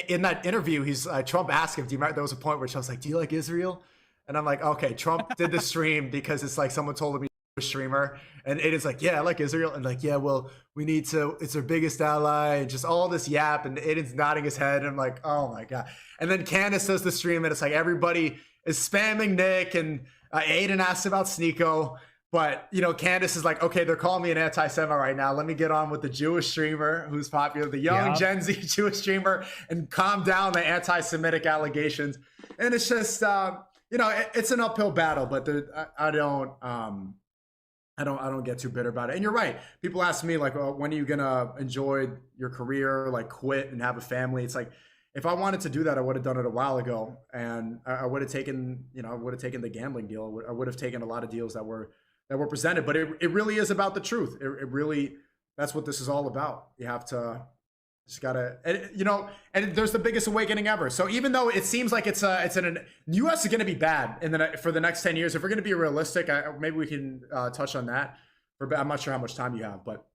in that interview, Trump asked him, "Do you remember?" There was a point where Trump's like, "Do you like Israel?" And I'm like, "Okay." Trump did the stream because it's like someone told him he's a streamer, and Aiden's like, "Yeah, I like Israel," and like, "Yeah, well, we need to. It's our biggest ally." And just all this yap, and Aiden's nodding his head, and I'm like, "Oh my god!" And then Candace does the stream, and it's like everybody is spamming Nick, and Aiden asks about Sneako. But, you know, Candace is like, okay, they're calling me an anti-Semite right now. Let me get on with the Jewish streamer who's popular, the young Gen Z Jewish streamer, and calm down the anti-Semitic allegations. And it's just, you know, it's an uphill battle, but I don't get too bitter about it. And you're right. People ask me like, well, when are you going to enjoy your career, like quit and have a family? It's like, if I wanted to do that, I would have done it a while ago. And I would have taken, you know, the gambling deal. I would have taken a lot of deals that were presented, but it really is about the truth. It really, that's what this is all about. You have to, just gotta, you know, and there's the biggest awakening ever. So even though it seems like the U.S. is going to be bad for the next 10 years, if we're going to be realistic, maybe we can touch on that. I'm not sure how much time you have, but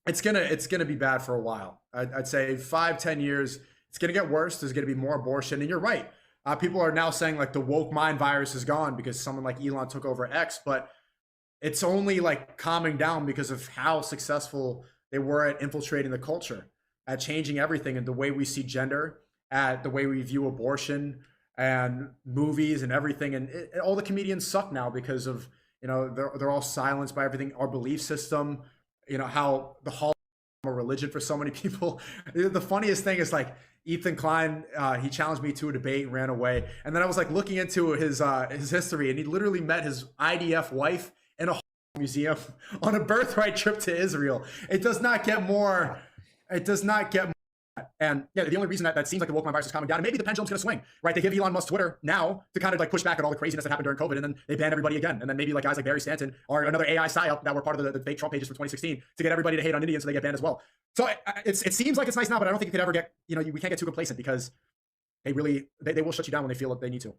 it's gonna be bad for a while. I'd say 5-10 years. It's gonna get worse. There's gonna be more abortion, and you're right. People are now saying like the woke mind virus is gone because someone like Elon took over X, but it's only like calming down because of how successful they were at infiltrating the culture. at changing everything and the way we see gender, at the way we view abortion and movies and everything. And all the comedians suck now because of, they're all silenced by everything, our belief system, how the hall a religion for so many people. The funniest thing is like Ethan Klein, he challenged me to a debate and ran away. And then I was like looking into his history, and he literally met his IDF wife in a museum on a birthright trip to Israel. It does not get more. It does not get more. And yeah, the only reason that seems like the woke virus is calming down, and maybe the pendulum's going to swing, right? They give Elon Musk Twitter now to kind of like push back at all the craziness that happened during COVID, and then they ban everybody again. And then maybe like guys like Barry Stanton or another AI psyop that were part of the fake Trump pages from 2016 to get everybody to hate on Indians so they get banned as well. So it seems like it's nice now, but I don't think you could ever get, we can't get too complacent because they will shut you down when they feel like they need to.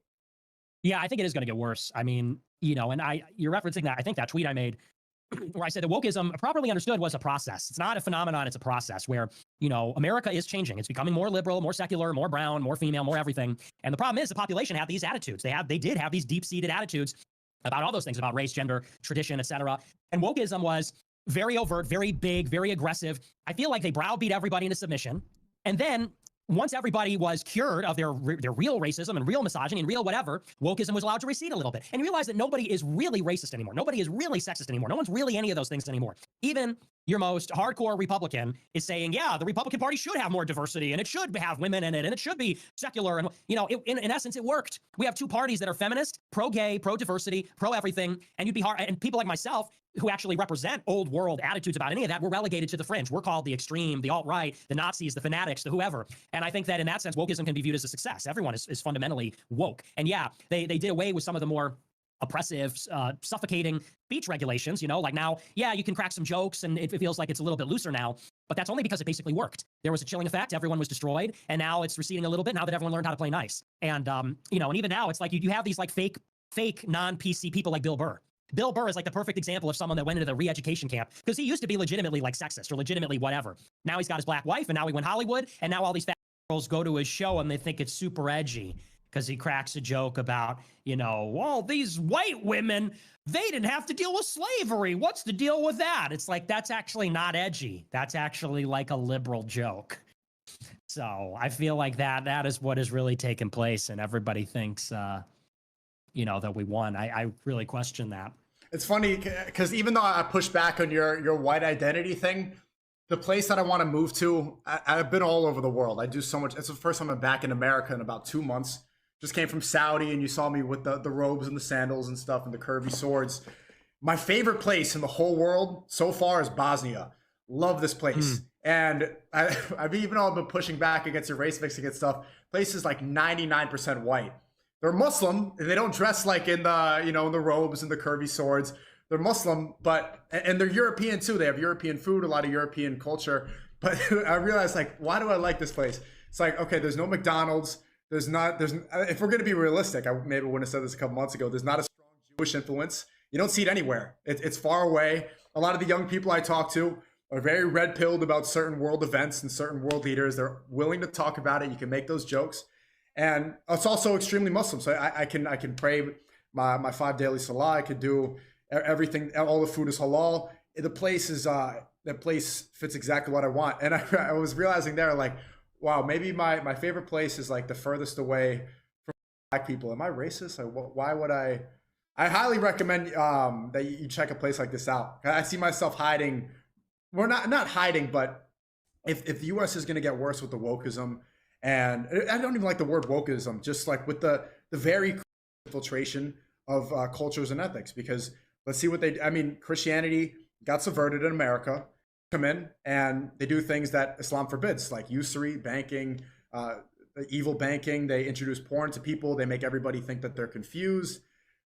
Yeah, I think it is going to get worse. I mean, and you're referencing that. I think that tweet I made where I said that wokeism, properly understood, was a process. It's not a phenomenon. It's a process where, America is changing. It's becoming more liberal, more secular, more brown, more female, more everything. And the problem is the population had these attitudes. They did have these deep-seated attitudes about all those things, about race, gender, tradition, etc. And wokeism was very overt, very big, very aggressive. I feel like they browbeat everybody into submission. And then once everybody was cured of their real racism and real misogyny and real whatever, wokeism was allowed to recede a little bit. And you realize that nobody is really racist anymore. Nobody is really sexist anymore. No one's really any of those things anymore. Even your most hardcore Republican is saying, yeah, the Republican Party should have more diversity and it should have women in it and it should be secular. And, in essence, it worked. We have two parties that are feminist, pro-gay, pro-diversity, pro-everything. And you'd be hard. And people like myself, who actually represent old world attitudes about any of that, we're relegated to the fringe. We're called the extreme, the alt-right, the Nazis, the fanatics, the whoever. And I think that in that sense, wokeism can be viewed as a success. Everyone is fundamentally woke. And yeah, they did away with some of the more oppressive, suffocating speech regulations, like now, yeah, you can crack some jokes and it feels like it's a little bit looser now, but that's only because it basically worked. There was a chilling effect. Everyone was destroyed. And now it's receding a little bit now that everyone learned how to play nice. And, and even now it's like you have these like fake non-PC people like Bill Burr. Bill Burr is like the perfect example of someone that went into the re-education camp because he used to be legitimately like sexist or legitimately whatever. Now he's got his black wife and now he went Hollywood and now all these fat girls go to his show and they think it's super edgy because he cracks a joke about, well, these white women, they didn't have to deal with slavery. What's the deal with that? It's like, that's actually not edgy. That's actually like a liberal joke. So I feel like that is what has really taken place and everybody thinks, that we won. I really question that. It's funny because even though I push back on your white identity thing, the place that I want to move to, I've been all over the world. I do so much. It's the first time I'm back in America in about 2 months. Just came from Saudi and you saw me with the robes and the sandals and stuff and the curvy swords. My favorite place in the whole world so far is Bosnia. Love this place. And I've even all been pushing back against the race mixing and stuff. Place is like 99% white. They're Muslim. They don't dress like in the, in the robes and the curvy swords. They're Muslim, and they're European too. They have European food, a lot of European culture. But I realized, like, why do I like this place? It's like, okay, there's no McDonald's. If we're going to be realistic, I maybe wouldn't have said this a couple months ago. There's not a strong Jewish influence. You don't see it anywhere. It's far away. A lot of the young people I talk to are very red-pilled about certain world events and certain world leaders. They're willing to talk about it. You can make those jokes. And it's also extremely Muslim. So I can pray my 5 daily salah. I could do everything. All the food is halal. The place fits exactly what I want. And I was realizing there, like, wow, maybe my favorite place is like the furthest away from black people. Am I racist? Why would I? I highly recommend that you check a place like this out. I see myself hiding. We're not hiding, but if the U.S. is going to get worse with the wokeism, and I don't even like the word wokeism, just like with the very infiltration of cultures and ethics, because let's see what Christianity got subverted in America, come in and they do things that Islam forbids, like usury, banking, evil banking. They introduce porn to people. They make everybody think that they're confused.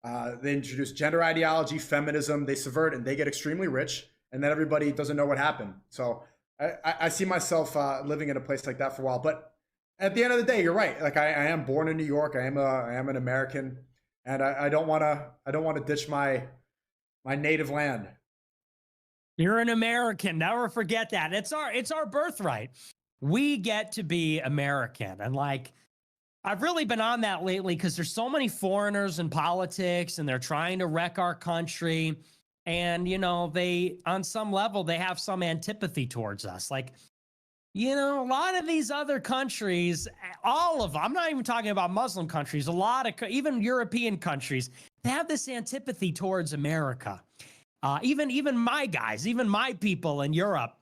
They introduce gender ideology, feminism. They subvert and they get extremely rich, and then everybody doesn't know what happened. So I see myself living in a place like that for a while. But at the end of the day, you're right. Like I am born in New York. I am an American, and I don't want to ditch my native land. You're an American. Never forget that. It's our birthright. We get to be American. And like, I've really been on that lately because there's so many foreigners in politics and they're trying to wreck our country. And, they, on some level, they have some antipathy towards us. Like, A lot of these other countries, all of them, I'm not even talking about Muslim countries, a lot of, even European countries, they have this antipathy towards America. Even my guys, even my people in Europe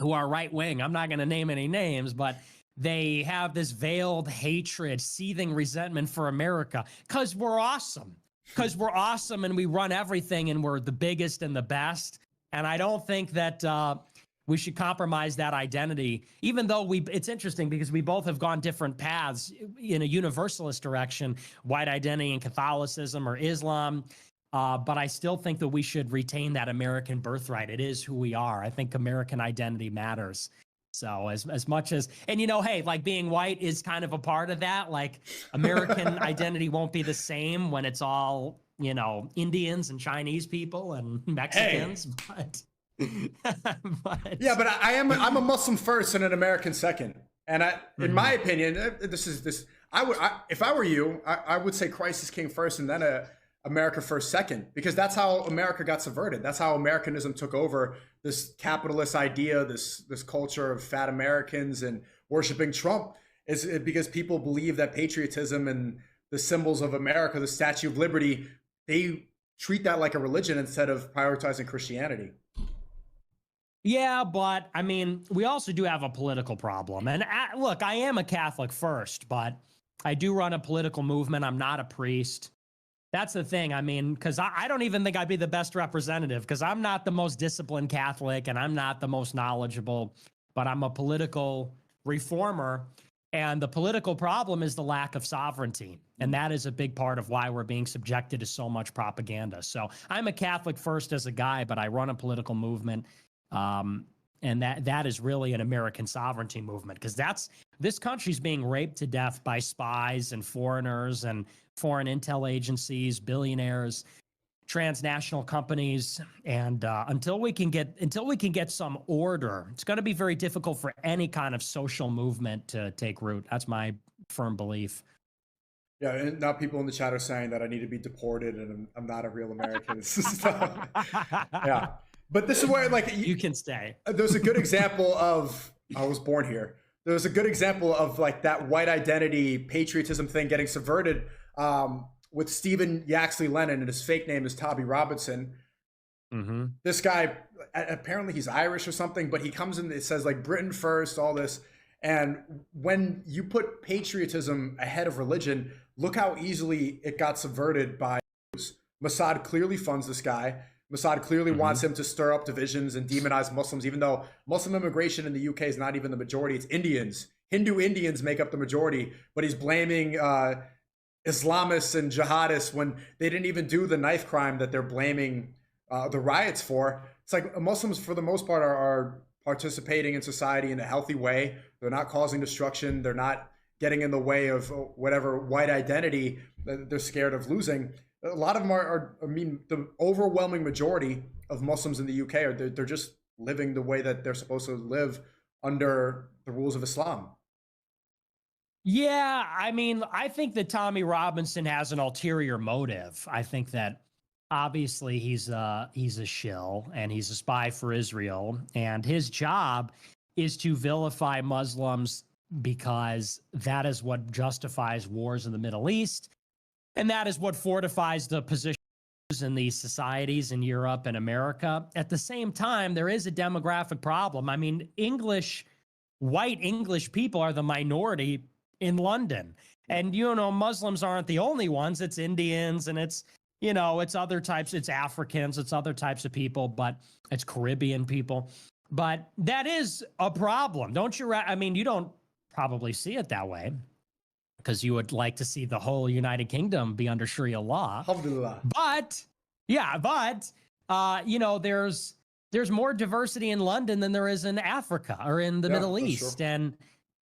who are right wing, I'm not going to name any names, but they have this veiled hatred, seething resentment for America because we're awesome. Because we're awesome and we run everything and we're the biggest and the best. And I don't think that we should compromise that identity, even though it's interesting because we both have gone different paths in a universalist direction, white identity and Catholicism or Islam. But I still think that we should retain that American birthright. It is who we are. I think American identity matters. So as much as, and hey, like being white is kind of a part of that. Like American identity won't be the same when it's all, Indians and Chinese people and Mexicans, but yeah, but I'm a Muslim first and an American second. And in my opinion, if I were you, I would say Christ is king first and then America first second, because that's how America got subverted. That's how Americanism took over this capitalist idea, this culture of fat Americans and worshiping Trump, is because people believe that patriotism and the symbols of America, the Statue of Liberty, they treat that like a religion instead of prioritizing Christianity. Yeah, but I mean, we also do have a political problem. And look, I am a Catholic first, but I do run a political movement. I'm not a priest. That's the thing. I mean, because I don't even think I'd be the best representative because I'm not the most disciplined Catholic and I'm not the most knowledgeable, but I'm a political reformer. And the political problem is the lack of sovereignty. And that is a big part of why we're being subjected to so much propaganda. So I'm a Catholic first as a guy, but I run a political movement. And that is really an American sovereignty movement because this country's being raped to death by spies and foreigners and foreign intel agencies, billionaires, transnational companies, and until we can get some order, it's going to be very difficult for any kind of social movement to take root. That's my firm belief. Yeah, and now people in the chat are saying that I need to be deported and I'm not a real American. Yeah. But this is where, like, you can stay. There's a good example of, I was born here. There's a good example of like that white identity patriotism thing getting subverted with Stephen Yaxley Lennon, and his fake name is Tommy Robinson. Mm-hmm. This guy, apparently he's Irish or something, but he comes in, it says like Britain first, all this. And when you put patriotism ahead of religion, look how easily it got subverted by Mossad. Clearly funds this guy. Mossad clearly wants him to stir up divisions and demonize Muslims, even though Muslim immigration in the UK is not even the majority. It's Indians. Hindu Indians make up the majority, but he's blaming Islamists and jihadists when they didn't even do the knife crime that they're blaming the riots for. It's like Muslims, for the most part, are participating in society in a healthy way. They're not causing destruction. They're not getting in the way of whatever white identity that they're scared of losing. A lot of them are, I mean, the overwhelming majority of Muslims in the UK are they're just living the way that they're supposed to live under the rules of Islam. Yeah, I mean, I think that Tommy Robinson has an ulterior motive. I think that obviously he's a shill and he's a spy for Israel, and his job is to vilify Muslims because that is what justifies wars in the Middle East. And that is what fortifies the positions in these societies in Europe and America. At the same time, there is a demographic problem. I mean, white English people are the minority in London. And, Muslims aren't the only ones. It's Indians and it's other types. It's Africans. It's other types of people, but it's Caribbean people. But that is a problem. Don't you? I mean, you don't probably see it that way, because you would like to see the whole United Kingdom be under Sharia law. Alhamdulillah. But there's more diversity in London than there is in Africa or in the Middle East. Sure. And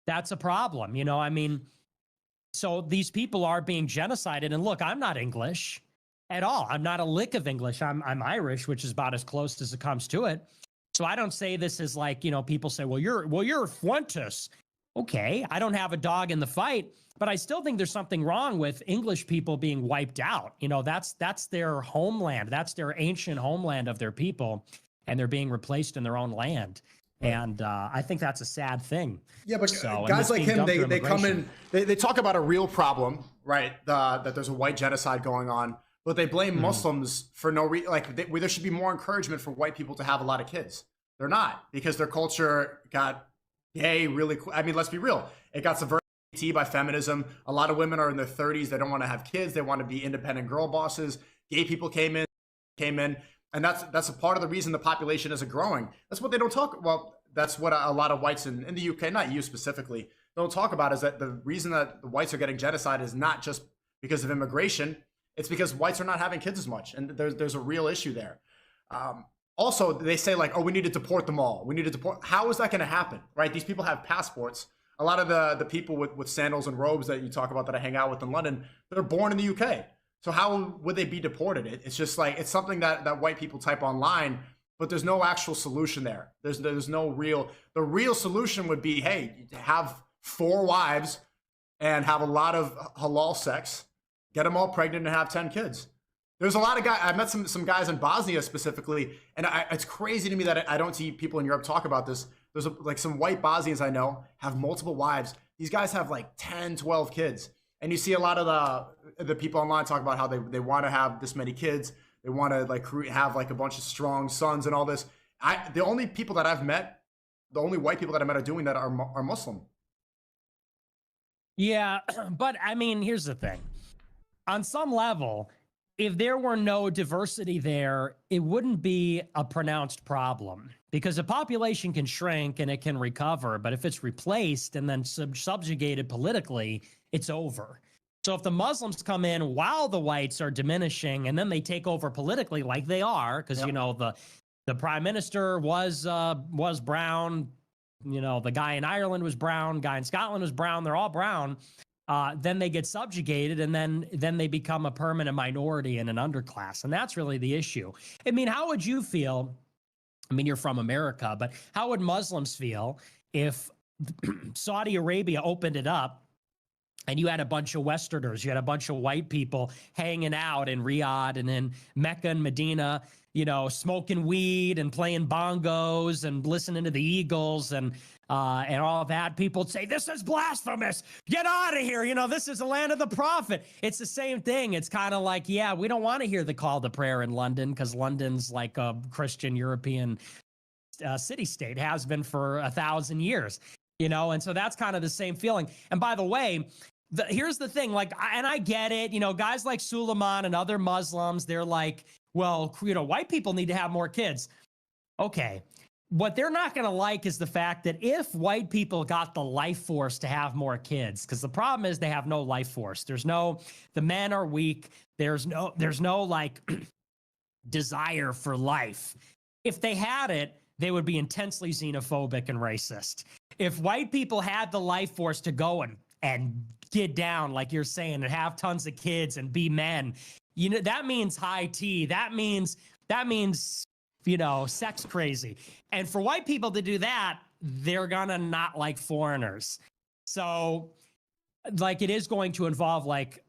that's a problem. I mean, so these people are being genocided. And look, I'm not English at all. I'm not a lick of English. I'm Irish, which is about as close as it comes to it. So I don't say this as like, people say, well, you're Fuentes. Okay, I don't have a dog in the fight, but I still think there's something wrong with English people being wiped out. That's their homeland. That's their ancient homeland of their people, and they're being replaced in their own land. Right. And I think that's a sad thing. Yeah, but So, and guys this like being him, done through they come immigration. in, they talk about a real problem, right? That there's a white genocide going on, but they blame Mhm. Muslims for no reason. Like there should be more encouragement for white people to have a lot of kids. They're not, because their culture got gay really quick. I mean, let's be real. It got subverted by feminism. A lot of women are in their 30s. They don't want to have kids. They want to be independent girl bosses. Gay people came in, and that's a part of the reason the population isn't growing. That's what they don't talk. Well, that's what a lot of whites in the UK, not you specifically, don't talk about, is that the reason that the whites are getting genocide is not just because of immigration. It's because whites are not having kids as much, and there's a real issue there. Also, they say like, oh, we need to deport them all. We need to deport. How is that going to happen, right? These people have passports. A lot of the people with sandals and robes that you talk about that I hang out with in London, they're born in the UK. So how would they be deported? It's just like, it's something that white people type online, but there's no actual solution there. There's no real. The real solution would be, hey, have 4 wives and have a lot of halal sex, get them all pregnant and have 10 kids. There's a lot of guys. I met some guys in Bosnia specifically, and it's crazy to me that I don't see people in Europe talk about this. There's like some white Bosnians I know have multiple wives. These guys have like 10, 12 kids. And you see a lot of the people online talk about how they want to have this many kids. They want to like have like a bunch of strong sons and all this. The only people that I've met, the only white people that I met are doing that are Muslim. Yeah, but I mean, here's the thing. On some level, if there were no diversity there, it wouldn't be a pronounced problem because the population can shrink and it can recover. But if it's replaced and then subjugated politically, it's over. So if the Muslims come in while the whites are diminishing and then they take over politically, like they are, because Yep. you know the prime minister was brown, you know the guy in Ireland was brown, guy in Scotland was brown, they're all brown. Then they get subjugated, and then they become a permanent minority and an underclass, and that's really the issue. I mean, how would you feel? I mean, you're from America, but how would Muslims feel if Saudi Arabia opened it up and you had a bunch of Westerners, you had a bunch of white people hanging out in Riyadh and in Mecca and Medina, you know, smoking weed and playing bongos and listening to the Eagles and all that? People would say, this is blasphemous. Get out of here. You know, this is the land of the prophet. It's the same thing. It's kind of like, yeah, we don't want to hear the call to prayer in London because London's like a Christian European city state, has been for 1,000 years, you know, and so that's kind of the same feeling. And by the way, here's the thing, like, and I get it, you know, guys like Suleiman and other Muslims, they're like, well, you know, white people need to have more kids. Okay. What they're not going to like is the fact that if white people got the life force to have more kids, because the problem is they have no life force. The men are weak. There's no like desire for life. If they had it, they would be intensely xenophobic and racist. If white people had the life force to go and get down, like you're saying, and have tons of kids and be men, you know, that means high tea. That means, you know, sex crazy. And for white people to do that, they're gonna not like foreigners. So, like, it is going to involve like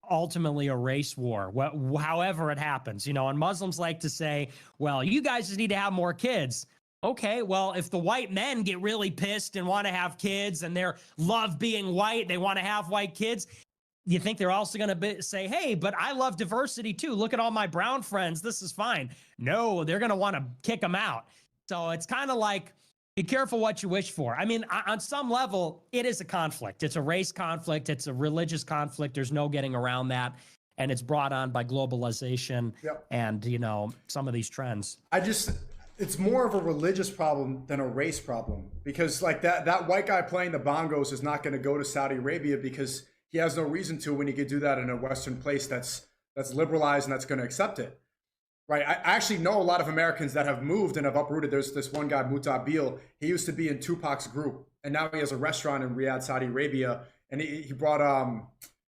ultimately a race war, however it happens, you know. And Muslims like to say, well, you guys just need to have more kids. Okay, well, if the white men get really pissed and want to have kids and they love being white, they want to have white kids, you think they're also going to say, hey, but I love diversity too. Look at all my brown friends. This is fine. No, they're going to want to kick them out. So it's kind of like, be careful what you wish for. I mean, on some level, it is a conflict. It's a race conflict. It's a religious conflict. There's no getting around that. And it's brought on by globalization and, you know, some of these trends. It's more of a religious problem than a race problem, because like that white guy playing the bongos is not going to go to Saudi Arabia because he has no reason to, when he could do that in a Western place that's liberalized and that's going to accept it. Right. I actually know a lot of Americans that have moved and have uprooted. There's this one guy, Mutabil. He used to be in Tupac's group, and now he has a restaurant in Riyadh, Saudi Arabia. And he brought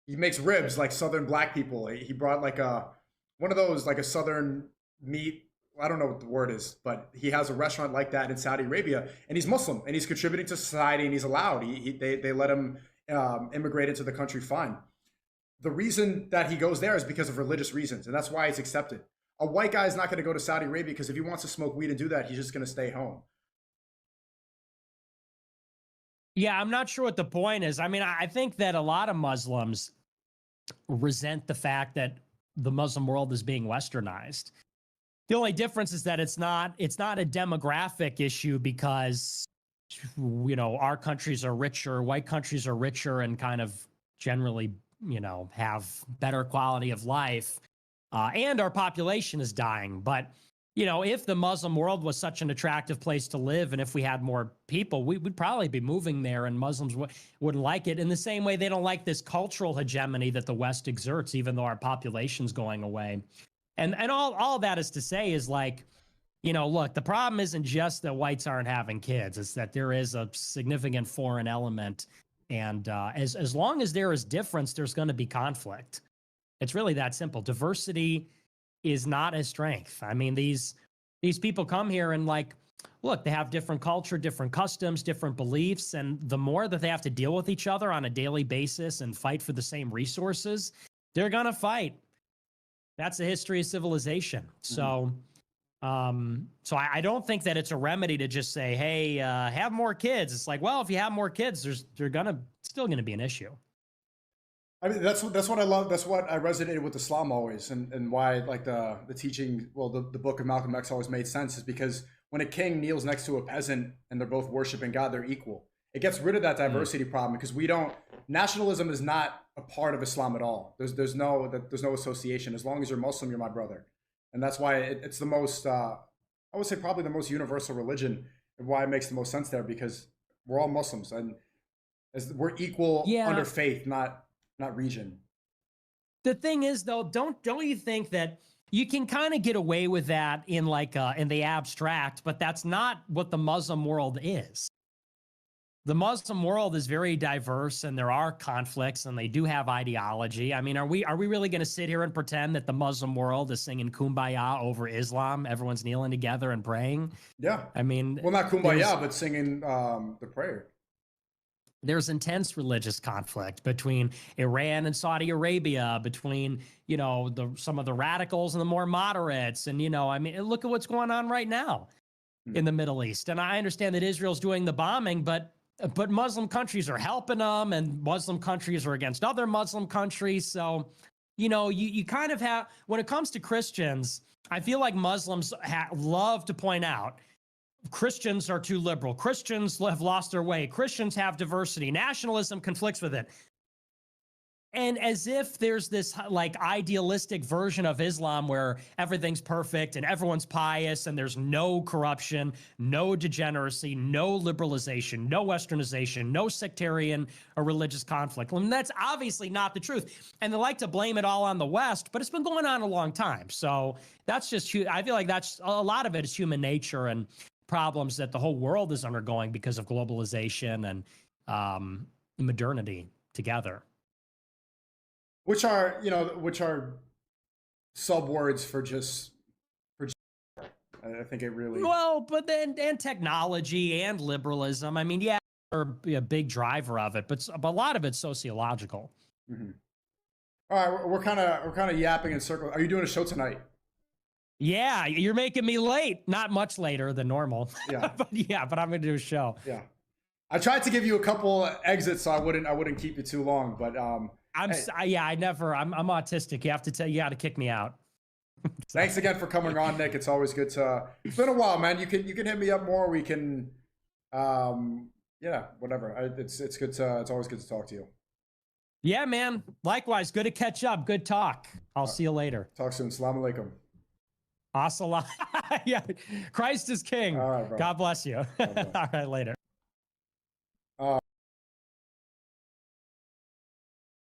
he makes ribs like Southern black people. He brought like one of those, like a Southern meat. I don't know what the word is, but he has a restaurant like that in Saudi Arabia, and he's Muslim and he's contributing to society and he's allowed. They let him immigrate into the country fine. The reason that he goes there is because of religious reasons, and that's why it's accepted. A white guy is not going to go to Saudi Arabia because if he wants to smoke weed and do that, he's just going to stay home. Yeah, I'm not sure what the point is. I mean, I think that a lot of Muslims resent the fact that the Muslim world is being westernized. The only difference is that it's not a demographic issue because our countries are richer, white countries are richer and kind of generally, have better quality of life. And our population is dying. But, if the Muslim world was such an attractive place to live and if we had more people, we would probably be moving there and Muslims wouldn't like it in the same way they don't like this cultural hegemony that the West exerts, even though our population's going away. And all that is to say is like, look, the problem isn't just that whites aren't having kids. It's that there is a significant foreign element. And as long as there is difference, there's going to be conflict. It's really that simple. Diversity is not a strength. I mean, these people come here and like, look, they have different culture, different customs, different beliefs. And the more that they have to deal with each other on a daily basis and fight for the same resources, they're going to fight. That's the history of civilization. So, I don't think that it's a remedy to just say, hey, have more kids. It's like, well, if you have more kids, there's still gonna be an issue. I mean, that's what I love. That's what I resonated with Islam always, and why like the teaching. Well, the book of Malcolm X always made sense is because when a king kneels next to a peasant and they're both worshiping God, they're equal. It gets rid of that diversity problem because nationalism is not a part of Islam at all. There's no association. As long as you're Muslim, you're my brother, and that's why it's the most. I would say probably the most universal religion, and why it makes the most sense there because we're all Muslims and we're equal under faith, not region. The thing is, though, don't you think that you can kind of get away with that in like in the abstract, but that's not what the Muslim world is. The Muslim world is very diverse and there are conflicts and they do have ideology. I mean, are we really going to sit here and pretend that the Muslim world is singing Kumbaya over Islam? Everyone's kneeling together and praying. Yeah. I mean, well, not Kumbaya, but singing the prayer. There's intense religious conflict between Iran and Saudi Arabia, between, some of the radicals and the more moderates. And, I mean, look at what's going on right now in the Middle East. And I understand that Israel's doing the bombing, but Muslim countries are helping them and Muslim countries are against other Muslim countries. So, you kind of have, when it comes to Christians, I feel like Muslims love to point out Christians are too liberal. Christians have lost their way. Christians have diversity. Nationalism conflicts with it. And as if there's this like idealistic version of Islam where everything's perfect and everyone's pious and there's no corruption, no degeneracy, no liberalization, no westernization, no sectarian or religious conflict. I mean, that's obviously not the truth. And they like to blame it all on the West, but it's been going on a long time. So that's just, I feel like that's a lot of it is human nature and problems that the whole world is undergoing because of globalization and modernity together. Which are subwords for I think it really well, but then and technology and liberalism. I mean, yeah, are a big driver of it, but a lot of it's sociological. Mm-hmm. All right, we're kind of yapping in circles. Are you doing a show tonight? Yeah, you're making me late. Not much later than normal. Yeah, but I'm gonna do a show. Yeah, I tried to give you a couple exits so I wouldn't keep you too long, but I'm autistic. You got to kick me out. Thanks again for coming on, Nick. It's always good to. It's been a while, man. You can hit me up more. We can, whatever. It's good to. It's always good to talk to you. Yeah, man. Likewise, good to catch up. Good talk. I'll see you later. Talk soon. Assalamu alaikum. As-salam. Yeah, Christ is king. All right, bro. God bless you. All right, later.